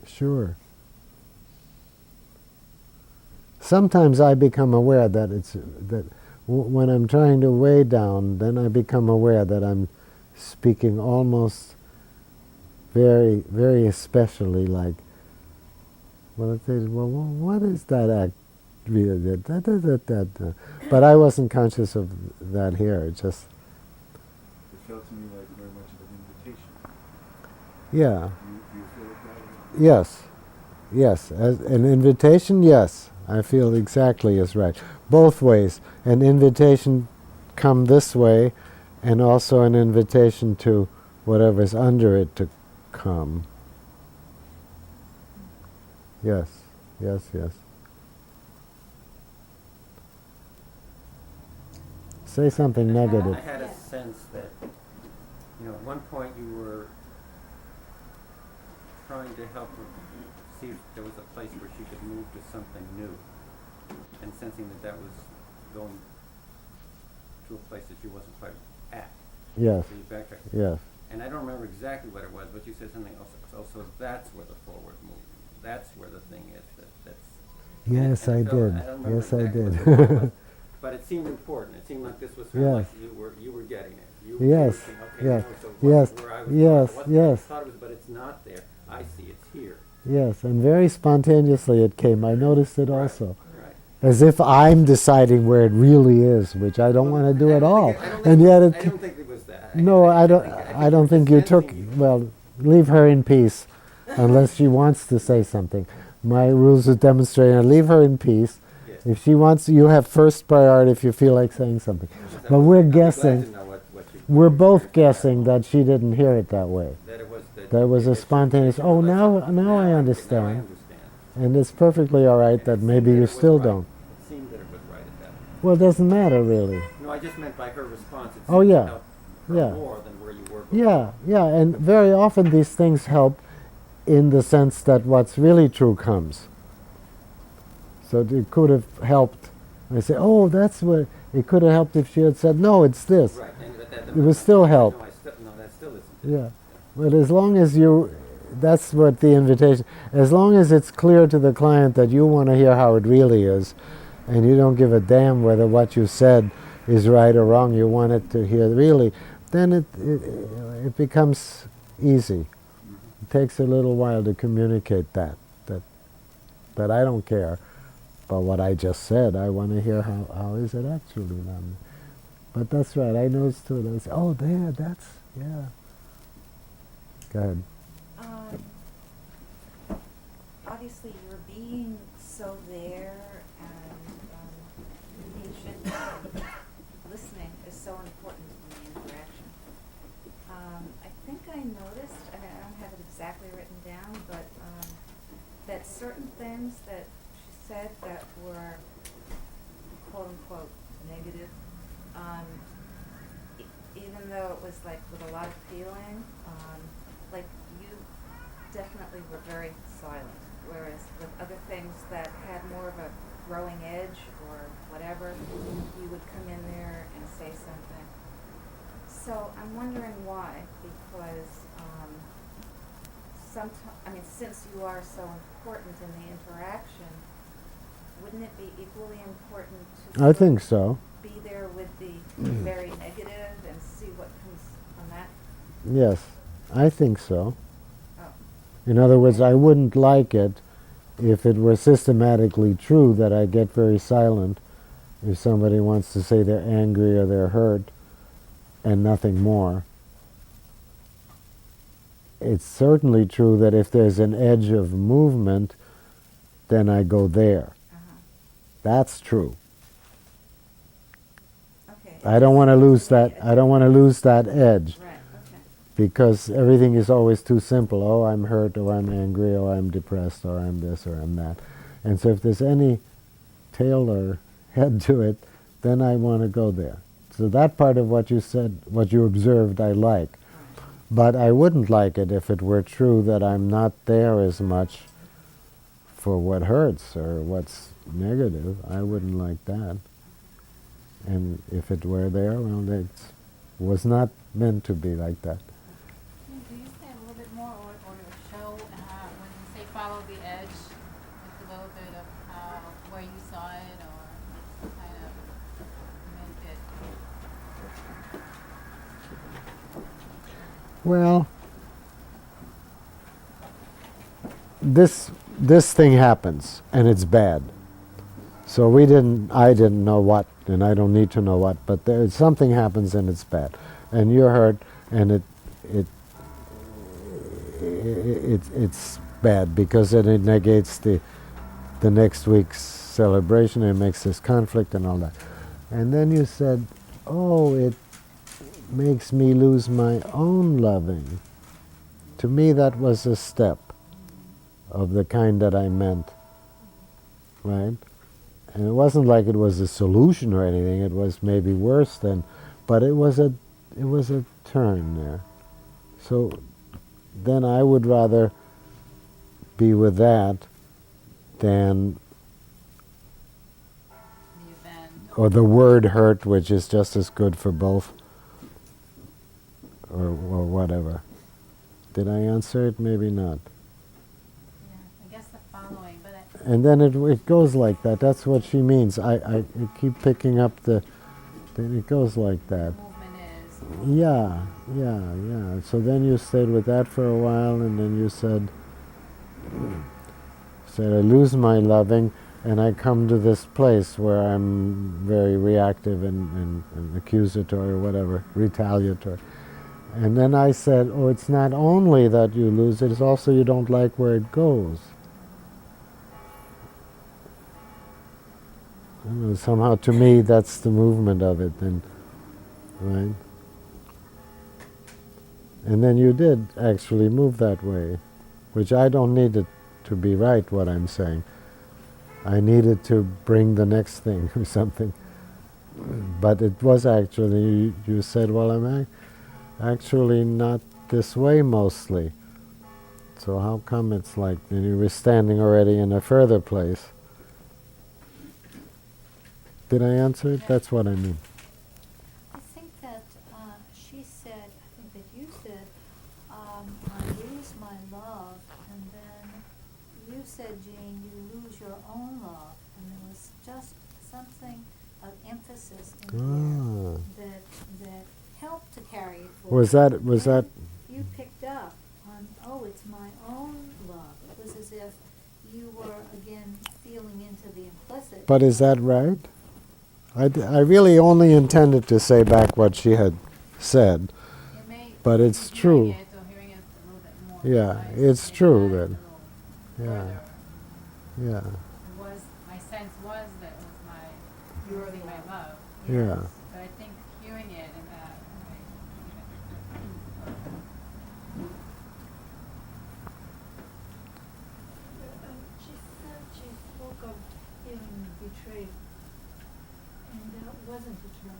sure. Sometimes I become aware that when I'm trying to weigh down, then I become aware that I'm speaking almost very, very especially like, well, it says, well, what is that act? But I wasn't conscious of that here. It just, it felt to me like very much of an invitation. yeah, Do you feel it that way? yes, yes. As an invitation, yes. I feel exactly is right. Both ways. An invitation come this way, and also an invitation to whatever's under it to come. Yes, yes, yes. Say something negative. I had a sense that, at one point you were trying to help her see if there was a place where she could move to something new, and sensing that was going to a place that she wasn't quite at. Yes, So you backtracked. yes. And I don't remember exactly what it was, but you said something else. So that's where the forward movement, that's where the thing is. That's. Yes, and I felt- did. I don't remember Yes, I exactly what did. the word was, but it seemed important. It seemed like this was sort of Yes. like you were getting it. You were Yes, saying, okay, yes, now so yes, where I was yes, it wasn't yes. where I thought it was, but it's not there. I see it's here. Yes, and very spontaneously it came. I noticed it Right, also. Right. As if I'm deciding where it really is, which I don't want to do at all. And yet I don't think it was that. no, I don't think you took, well, leave her in peace unless she wants to say something. My rules of demonstrating, leave her in peace. Yes. If she wants, you have first priority if you feel like saying something. But we're I'd be glad guessing, to know what you- we're both guessing that she didn't hear it that way. that it was That was a spontaneous, oh, now I understand. And it's perfectly all right that maybe you still don't. It seemed that it was right at that. Well, it doesn't matter really. No, I just meant by her response. It Oh, seemed yeah. to help her Yeah. more than where you were before. Yeah, yeah, and very often these things help in the sense that what's really true comes. So it could have helped. I say, oh, that's what, it could have helped if she had said, no, it's this. Right. And that It would still help. No, that still isn't. Yeah. But as long as that's what the invitation, as long as it's clear to the client that you want to hear how it really is, and you don't give a damn whether what you said is right or wrong, you want it to hear really, then it becomes easy. It takes a little while to communicate that I don't care about what I just said. I want to hear how is it actually done. But that's right, I noticed too. I say, oh, there, that's, yeah. Go ahead. Obviously, you're being so there and patient and listening is so important in the interaction. I think I noticed, I mean, I don't have it exactly written down, but that certain things that she said that were quote unquote negative, even though it was like with a lot of feeling, like you definitely were very silent, whereas with other things that had more of a growing edge or whatever, you would come in there and say something. So I'm wondering why, because since you are so important in the interaction, wouldn't it be equally important to I think so. be there with the very negative and see what comes from that? Yes, I think so. Oh. In other words, I wouldn't like it if it were systematically true that I get very silent if somebody wants to say they're angry or they're hurt and nothing more. It's certainly true that if there's an edge of movement, then I go there. That's true. Okay. I don't want to lose that. I don't want to lose that edge. Right, okay. Because everything is always too simple. Oh, I'm hurt, or I'm angry, or I'm depressed, or I'm this, or I'm that. And so if there's any tail or head to it, then I want to go there. So that part of what you said, what you observed, I like. But I wouldn't like it if it were true that I'm not there as much for what hurts or what's negative. I wouldn't like that. And if it were there, well, it was not meant to be like that. Do you say a little bit more, or show when you say follow the edge, just a little bit of how where you saw it, or kind of make it. Well, this thing happens, and it's bad. So I didn't know what, and I don't need to know what, but something happens and it's bad, and you're hurt, and it's bad because it negates the next week's celebration. It makes this conflict and all that. And then you said, "Oh, it makes me lose my own loving." To me, that was a step of the kind that I meant, right? And it wasn't like it was a solution or anything. It was maybe worse than, but it was a turn there. So then I would rather be with that than, or the word hurt, which is just as good for both, or whatever. Did I answer it? Maybe not. I guess the following, but And then it goes like that. That's what she means. I keep picking up then it goes like that. movement is. Yeah. So then you stayed with that for a while, and then you said I lose my loving, and I come to this place where I'm very reactive and accusatory or whatever, retaliatory. And then I said, oh, it's not only that you lose it, it's also you don't like where it goes. I don't know, somehow to me that's the movement of it, then, right? And then you did actually move that way, which I don't need it to be right, what I'm saying. I needed to bring the next thing or something. But it was actually, you said, well, I'm actually not this way mostly. So how come it's like, and you were standing already in a further place? Did I answer it? That's what I mean. I think that she said, I think that you said, I lose my love, and then you said, Jean, you lose your own love, and there was just something of emphasis in there that helped to carry it forward. Was that? You picked up on, oh, it's my own love. It was as if you were again feeling into the implicit. But is that right? I really only intended to say back what she had said, but it's true. Yeah, it's true that. Yeah. My sense was that it was my losing my love. Yeah. But I think hearing it in that way. She said she spoke of feeling betrayed, and that wasn't a term.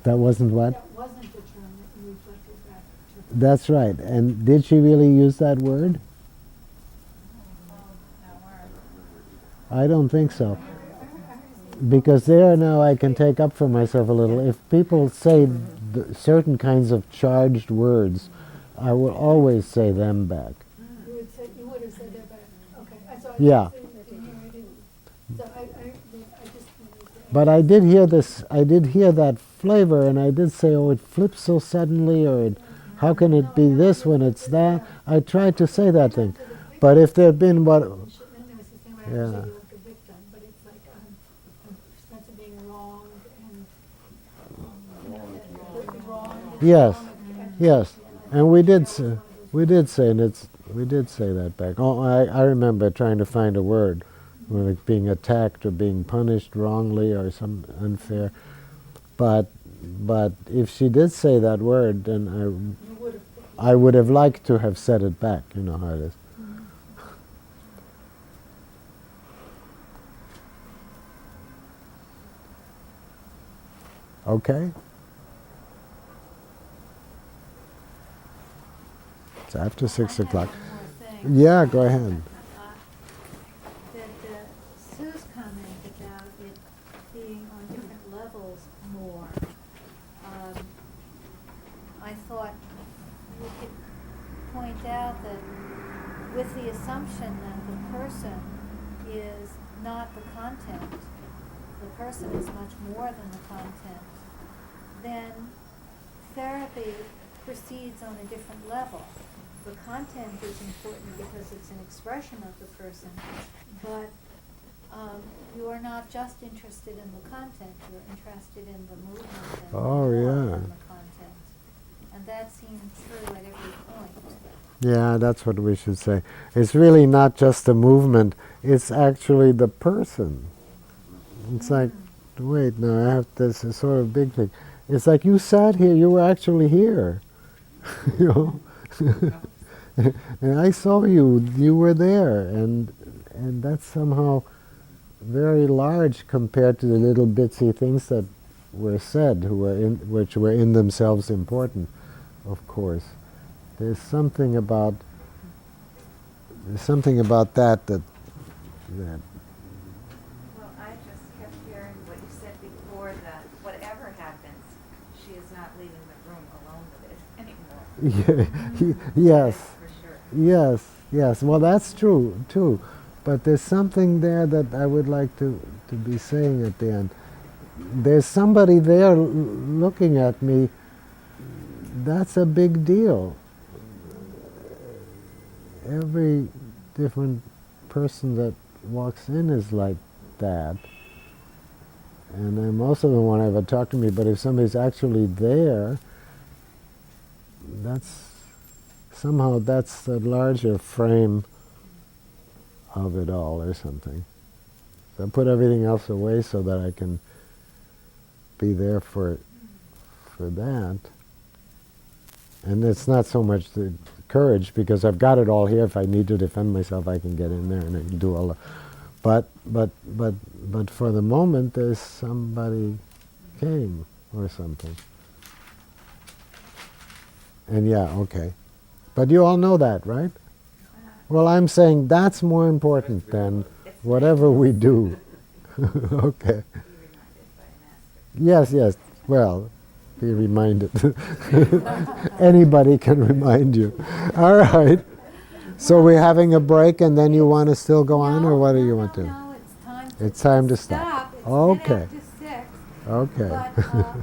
That wasn't what? That wasn't a term that you reflected back to. That's right. And did she really use that word? I don't think so. Because there now I can take up for myself a little. If people say certain kinds of charged words, I will always say them back. You would have said that back. Okay. Yeah. So I just. But I did hear this. I did hear that flavor, and I did say, "Oh, it flips so suddenly," or "How can it be this when it's that?" I tried to say that thing, but if there had been what, yeah. Yes, yes, and we did say, and we did say that back. Oh, I remember trying to find a word, like being attacked or being punished wrongly or some unfair. But if she did say that word, then I would have liked to have said it back. You know how it is. Okay. It's after 6 o'clock. Yeah, go ahead. That Sue's comment that about it being on different levels more. I thought we could point out that with the assumption that the person is not the content, the person is much more than the content, then therapy proceeds on a different level. The content is important because it's an expression of the person, but you are not just interested in the content, you're interested in the movement and Oh, more yeah. than the content. And that seems true at every point. Yeah, that's what we should say. It's really not just the movement, it's actually the person. It's like, wait, no, I have this sort of big thing. It's like you sat here, you were actually here. You know? And I saw you, you were there. And that's somehow very large compared to the little bitsy things that were said, which were in themselves important, of course. There's something about that. Well, I just kept hearing what you said before, that whatever happens, she is not leaving the room alone with it anymore. Yes, For sure. yes. Well, that's true too. But there's something there that I would like to be saying at the end. There's somebody there looking at me. That's a big deal. Every different person that walks in is like that. And most of them won't ever talk to me, but if somebody's actually there, somehow that's the larger frame of it all or something. So I put everything else away so that I can be there for that. And it's not so much the courage, because I've got it all here. If I need to defend myself, I can get in there and I can do all that. But for the moment, there's somebody came or something. And yeah, okay. But you all know that, right? Well, I'm saying that's more important than whatever we do. Okay. Yes. Well, be reminded. Anybody can remind you. All right. So we're having a break, and then you want to still go on, or what do you want to? No, It's time to stop. It's Okay. 6:10. Okay. But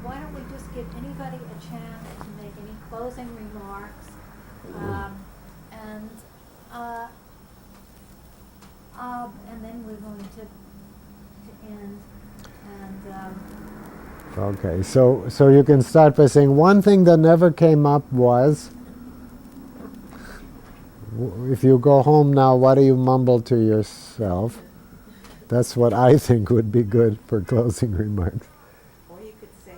why don't we just give anybody a chance to make any closing remarks, and then we're going to end. And Okay. So you can start by saying one thing that never came up was, if you go home now, what do you mumble to yourself? That's what I think would be good for closing remarks. Or you could say,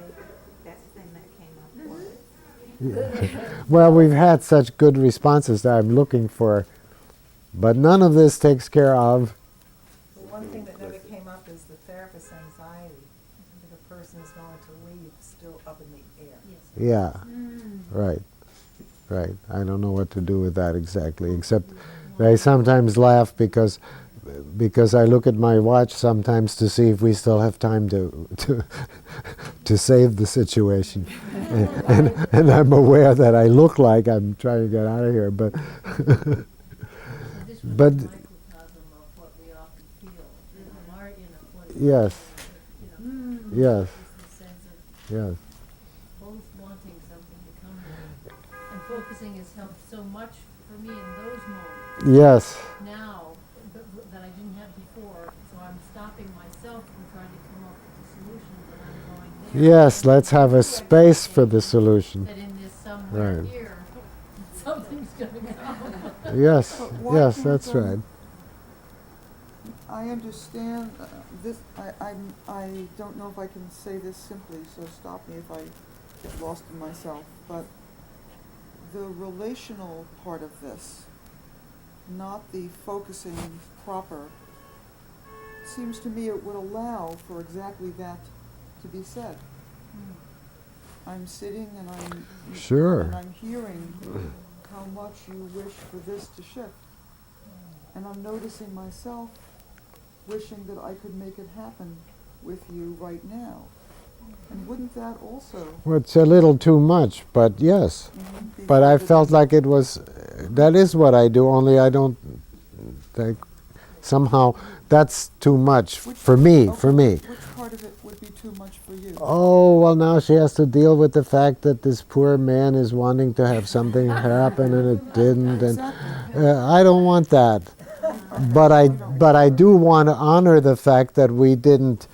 best thing that came up was. Yeah. Well, we've had such good responses that I'm looking for, but none of this takes care of. The one thing that never came up is the therapist's anxiety. If a person is going to leave, still up in the air. Yeah. Right. I don't know what to do with that exactly, except I sometimes laugh because I look at my watch sometimes to see if we still have time to save the situation, and I'm aware that I look like I'm trying to get out of here, but but Microcosm of what we often feel in our inner place. yes, yes, It's the sense of yes. both wanting something to come here, and focusing has helped so much for me in those moments Yes. now that I didn't have before. So I'm stopping myself from trying to come up with the solutions, and I'm going there. Yes, let's have a space for the solution. That in this somewhere Right. here, something's gonna come. Yes, But why yes, can't that's right. I understand this. I don't know if I can say this simply, so stop me if I get lost in myself. But the relational part of this, not the focusing proper, seems to me it would allow for exactly that to be said. I'm sitting and Sure. I'm hearing how much you wish for this to shift. And I'm noticing myself wishing that I could make it happen with you right now. And wouldn't that also? Well, it's a little too much, but yes. be But I further felt than- like it was, that is what I do, only I don't, like, somehow, that's too much Which- for me, okay, for me. Which part of it would be too much for you? Oh, well, now she has to deal with the fact that this poor man is wanting to have something happen and it didn't, and Exactly. I don't want that. But I do want to honor the fact that we didn't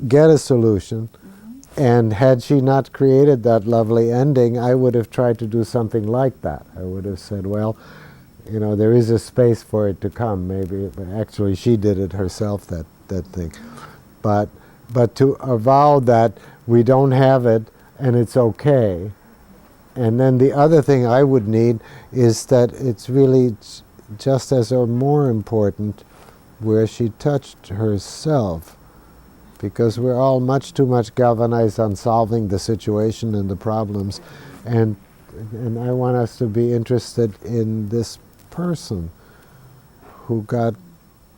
get a solution. And had she not created that lovely ending, I would have tried to do something like that. I would have said, well, you know, there is a space for it to come. Maybe, but actually, she did it herself, that thing. But to avow that we don't have it and it's okay. And then the other thing I would need is that it's really just as or more important where she touched herself. Because we're all much too much galvanized on solving the situation and the problems, and I want us to be interested in this person who got,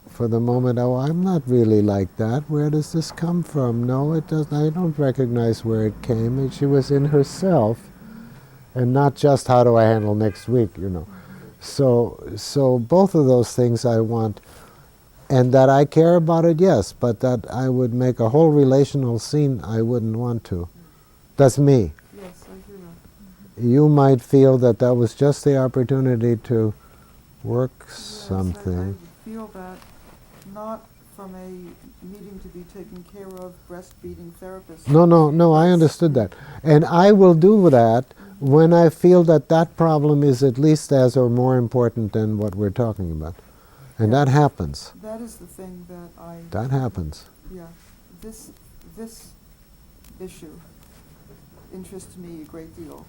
for the moment, oh, I'm not really like that. Where does this come from? No, it doesn't. I don't recognize where it came. And she was in herself, and not just how do I handle next week, you know. So both of those things I want. And that I care about it, yes, but that I would make a whole relational scene, I wouldn't want to. That's me. Yes, I hear that. You might feel that that was just the opportunity to work Yes, something. I feel that not from a needing to be taken care of breastfeeding therapist. No, I understood that. And I will do that when I feel that that problem is at least as or more important than what we're talking about. And that happens. That is the thing that I. That happens. Yeah, this issue interests me a great deal,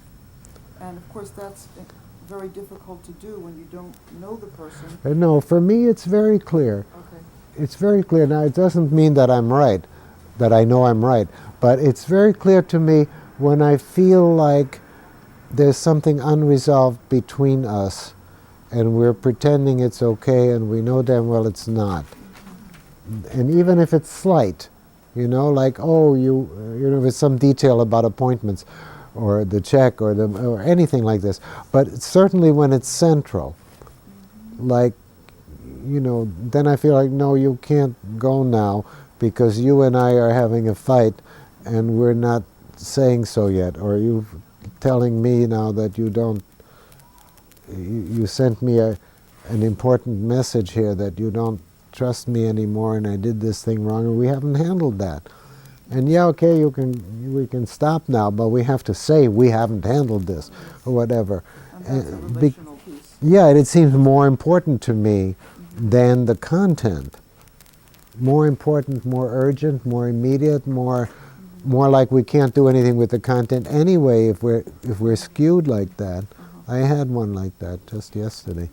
and of course that's very difficult to do when you don't know the person. No, for me it's very clear. Okay. It's very clear. Now, it doesn't mean that I'm right, that I know I'm right, but it's very clear to me when I feel like there's something unresolved between us and we're pretending it's okay and we know damn well it's not. And even if it's slight, you know, like, oh, you know, with some detail about appointments or the check or anything like this, but certainly when it's central, like, you know, then I feel like, no, you can't go now because you and I are having a fight and we're not saying so yet, or you telling me now that you don't, you sent me an important message here that you don't trust me anymore and I did this thing wrong and we haven't handled that. And yeah, okay, we can stop now, but we have to say we haven't handled this or whatever. And that's a relational piece. Yeah, and it seems more important to me than the content. More important, more urgent, more immediate, more like we can't do anything with the content anyway if we're skewed like that. I had one like that just yesterday.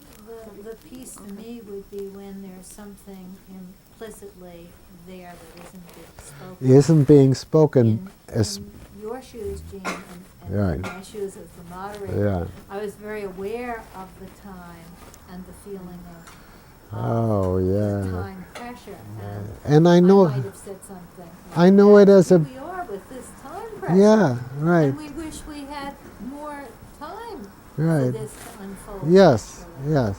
The piece to me would be when there's something implicitly there that isn't being spoken. Isn't being spoken as In your shoes, Jean, and Right. in my shoes as the moderator, yeah. I was very aware of the time and the feeling of Oh the yeah. time pressure. And I know I might have said something. I know it as Here a we are with this time pressure. yeah, right. And we wish we had more time for Right. this to unfold. Yes, yes.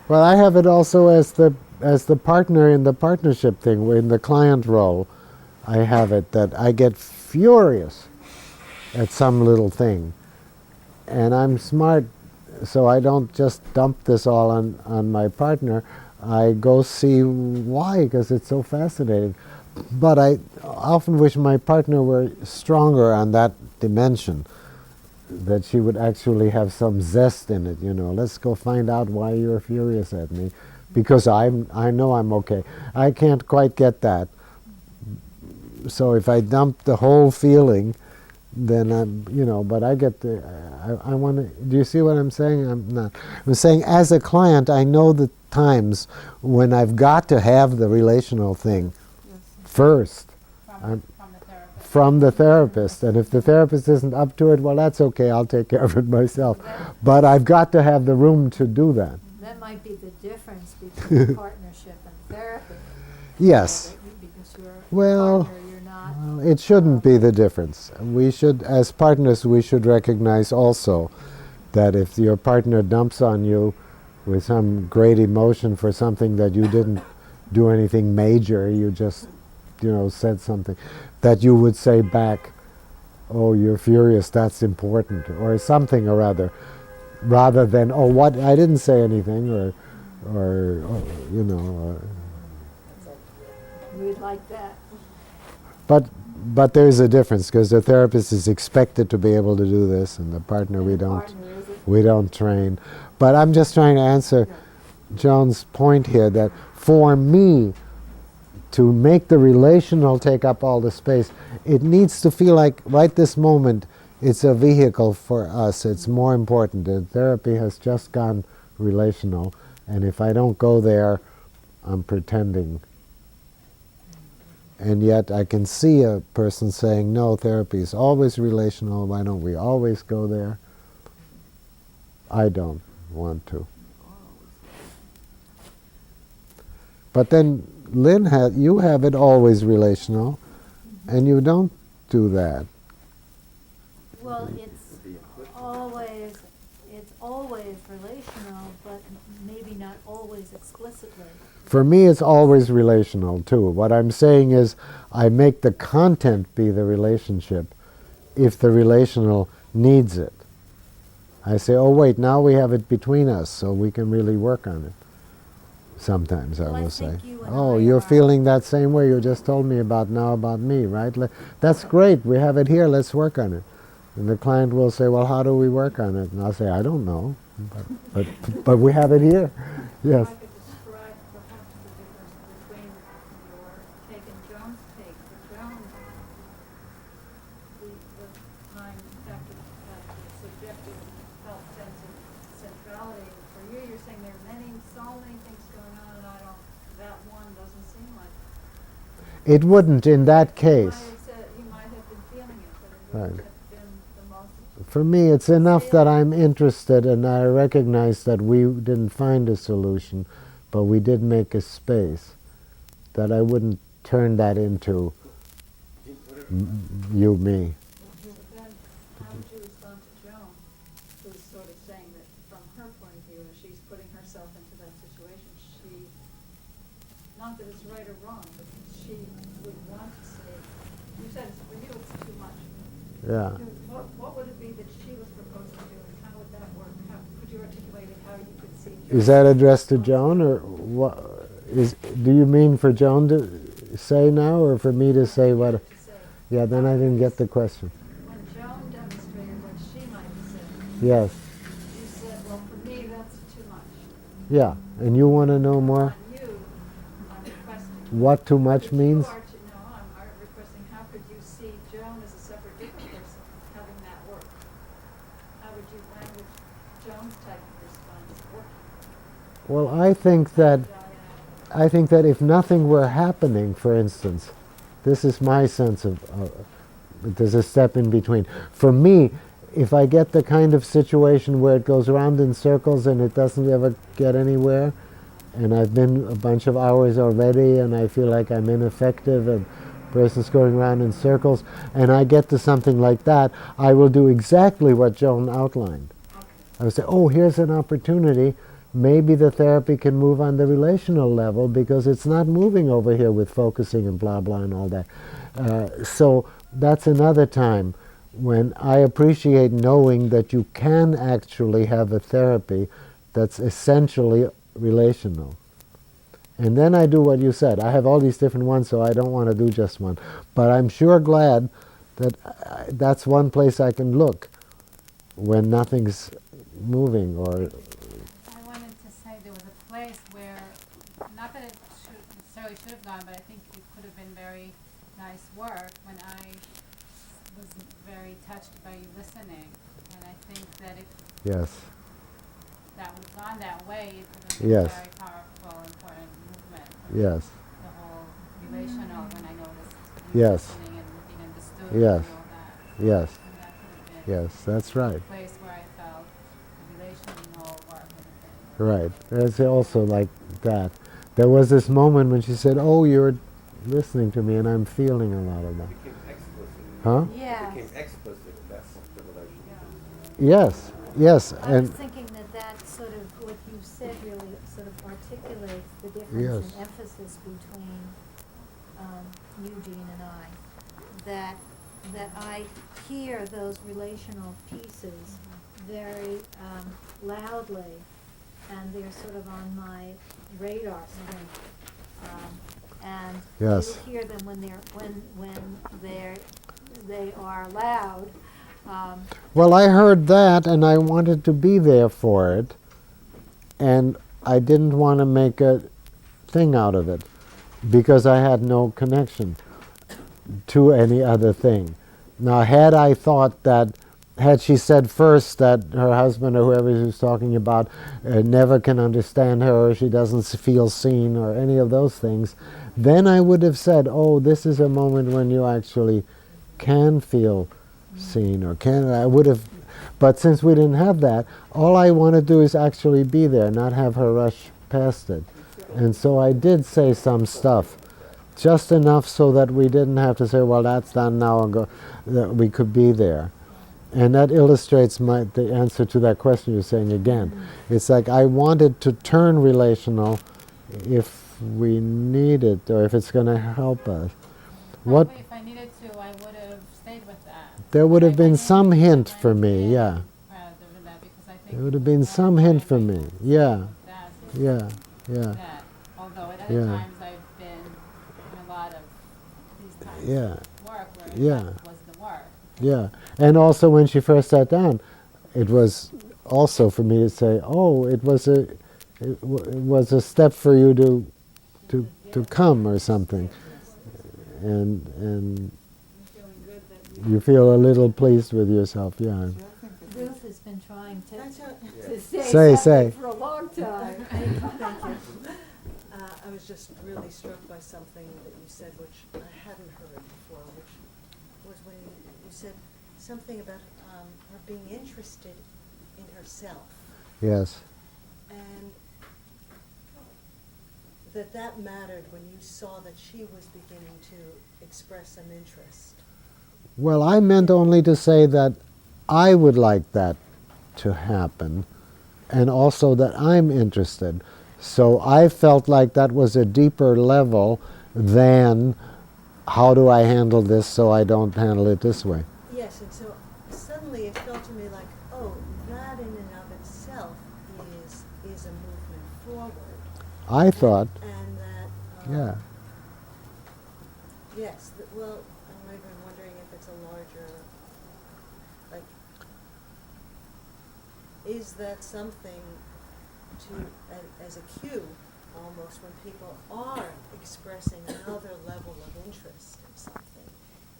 Well, I have it also as the partner in the partnership thing, in the client role. I have it that I get furious at some little thing. And I'm smart, so I don't just dump this all on my partner. I go see why, because it's so fascinating. But I often wish my partner were stronger on that dimension, that she would actually have some zest in it, you know. Let's go find out why you're furious at me, because I know I'm okay. I can't quite get that. So if I dump the whole feeling, then I'm, you know, but I get the, I want to, do you see what I'm saying? I'm saying as a client, I know the times when I've got to have the relational thing Yes. first. From the therapist. From the therapist, and if the therapist isn't up to it, well, that's okay, I'll take care of it myself. But I've got to have the room to do that. That might be the difference between partnership and therapy. Yes. Because you're a Well, partner, you're not. well, it shouldn't be the difference. We should, as partners, we should recognize also that if your partner dumps on you with some great emotion for something that you didn't do anything major, you just, said something, that you would say back, "Oh, you're furious, that's important," or something or other, rather than, "Oh, what, I didn't say anything," or you know. We'd like that. But there's a difference because the therapist is expected to be able to do this, and the partner And we the don't. partner isn't. We don't train. But I'm just trying to answer Joan's point here that for me to make the relational take up all the space, it needs to feel like right this moment it's a vehicle for us. It's more important. And therapy has just gone relational, and if I don't go there, I'm pretending. And yet I can see a person saying, "No, therapy is always relational. Why don't we always go there?" I don't want to. But then, Lynn, you have it always relational, and you don't do that. Well, it's always relational, but maybe not always explicitly. For me, it's always relational, too. What I'm saying is I make the content be the relationship if the relational needs it. I say, "Oh, wait, now we have it between us, so we can really work on it." Sometimes I will say, "Oh, you're feeling that same way you just told me about now about me, right? That's great. We have it here. Let's work on it." And the client will say, "Well, how do we work on it?" And I'll say, "I don't know, but we have it here." Yes. If I could describe perhaps the difference between your take and Joan's take. For Joan, the time factor, the subjective felt sense of centrality. For you, you're saying there are so many things going on, and that one doesn't seem like. It wouldn't in that case. You might have been feeling it, but it Right. wouldn't have been the most. For me, it's enough that I'm interested and I recognize that we didn't find a solution, but we did make a space, that I wouldn't turn that into you, me. So then, how would you respond to Joan, who's sort of saying that from her point of view, as she's putting herself into that situation, not that it's right or wrong, but she would want to say, you said for you it's too much. Yeah. What would it be that she was proposing to do, and how would that work? How could you articulate it, how you could see? Is that addressed to Joan, or what? Do you mean for Joan to say now, or for me to say what? Yeah, then I didn't get the question. When Joan demonstrated what she might have said, Yes. you said, well, for me, that's too much. Yeah, and you want to know more? On you, I'm requesting. What too much means? I'm requesting, how could you see Joan as a separate different person having that work? How would you language Joan's type of response working? Well, I think that if nothing were happening, for instance, this is my sense of, there's a step in between. For me, if I get the kind of situation where it goes around in circles and it doesn't ever get anywhere, and I've been a bunch of hours already and I feel like I'm ineffective and the person's going around in circles, and I get to something like that, I will do exactly what Joan outlined. I would say, "Oh, here's an opportunity. Maybe the therapy can move on the relational level because it's not moving over here with focusing and blah, blah, and all that." So that's another time when I appreciate knowing that you can actually have a therapy that's essentially relational. And then I do what you said. I have all these different ones, so I don't want to do just one. But I'm sure glad that that's one place I can look when nothing's moving or... I wanted to say there was a place where, not that it necessarily should have gone, but I think it could have been very nice work when I was very touched by you listening. And I think that if Yes. that would have gone that way, it would have been Yes. a very powerful, important movement. Yes. The whole relational, when I noticed you Yes. listening and looking in the studio Yes. and all that. Yes. And that could have been Yes, that's right. a place where I felt the relational work would have been. Right. There's also like that. There was this moment when she said, "Oh, you're listening to me, and I'm feeling a lot of that." It became explicit. Huh? Yeah. It became explicit at that point, the relationship. Yes, yes, I was and thinking that that sort of, what you said really sort of articulates the Yes. difference in emphasis between Eugene and I. That I hear those relational pieces very loudly, and they're sort of on my radar screen. And Yes. you hear them when they are loud. well, I heard that, and I wanted to be there for it, and I didn't want to make a thing out of it because I had no connection to any other thing. Now, had I thought that, had she said first that her husband or whoever she was talking about never can understand her, or she doesn't feel seen, or any of those things, then I would have said, oh, this is a moment when you actually can feel seen, or can, I would have, but since we didn't have that, all I want to do is actually be there, not have her rush past it. And so I did say some stuff, just enough so that we didn't have to say, well, that's done now, and go, that we could be there. And that illustrates the answer to that question you're saying again. It's like I wanted to turn relational if we need it, or if it's going to help us. What Probably if I needed to, I would have stayed with that. there would But have I been didn't some have to hint find for it me, yeah. rather than that, because I think There would have been more some hint for important me, yeah, that, yeah, yeah, that, although at other Yeah. times I've been in a lot of these times yeah, of work where Yeah. that was the work. yeah. And also when she first sat down, it was also for me to say, oh, it was a step for you to come or something, and you feel a little pleased with yourself, yeah. Ruth has been trying to Say. something for a long time. Thank you. I was just really struck by something that you said, which I hadn't heard before, which was when you said something about her being interested in herself, Yes. and that mattered when you saw that she was beginning to express some interest. Well, I meant only to say that I would like that to happen, and also that I'm interested. So I felt like that was a deeper level than how do I handle this so I don't handle it this way. Yes, and so suddenly it felt to me like, oh, that in and of itself is a movement forward. I thought, And that, yeah. yes, well, I'm even wondering if it's a larger, like, is that something as a cue, almost, when people are expressing another level of interest in something?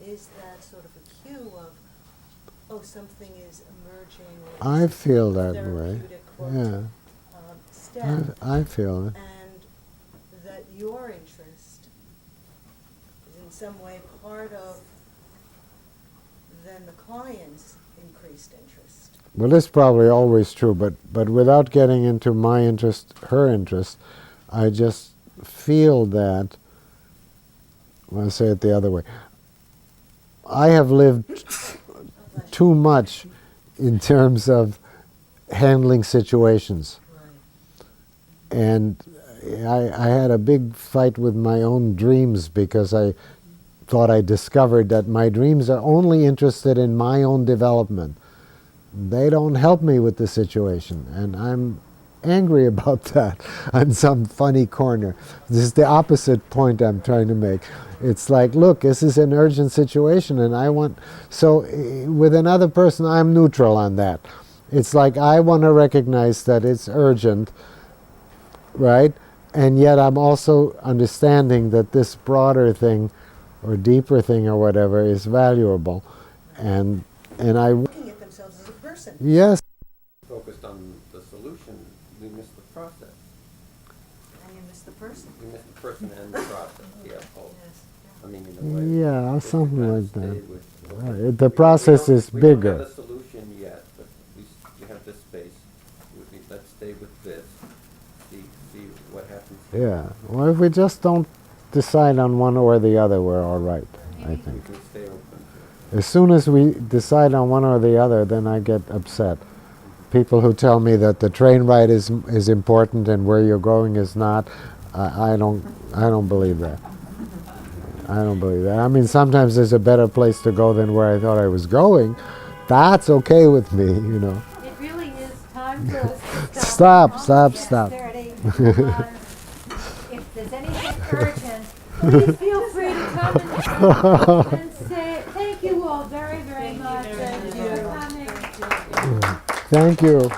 Is that sort of a cue of, oh, something is emerging, or I is feel a that way. therapeutic, quote, Yeah. step, I feel it. and that your interest is in some way part of then the client's increased interest. Well, this is probably always true, but without getting into my interest, her interest, I just feel that, I'll say it the other way, I have lived too much in terms of handling situations. Right. And I had a big fight with my own dreams because I thought I discovered that my dreams are only interested in my own development. They don't help me with the situation, and I'm angry about that on some funny corner. This is the opposite point I'm trying to make. It's like, look, this is an urgent situation, and I want, so with another person, I'm neutral on that. It's like I want to recognize that it's urgent, right? And yet I'm also understanding that this broader thing or deeper thing or whatever is valuable. And I, Looking at themselves as a person. yes, Focused on the solution, we miss the process. And you miss the person. We miss the person and the process, yeah, both. Yes. I mean, in a way. yeah, if we something kind of like that. stay with The process is we don't bigger. have a solution yet, but we have this space. Let's stay with this, see what happens. Yeah, Well, if we just don't decide on one or the other, we're all right, I think. We can stay open. As soon as we decide on one or the other, then I get upset. People who tell me that the train ride is important and where you're going is not, I don't believe that. I don't believe that. I mean, sometimes there's a better place to go than where I thought I was going. That's okay with me, you know. It really is time for us to Stop, stop. stop, stop. If there's anything urgent, please feel free to come and say, thank you all very, very much. Thank you very for much. coming. Thank you.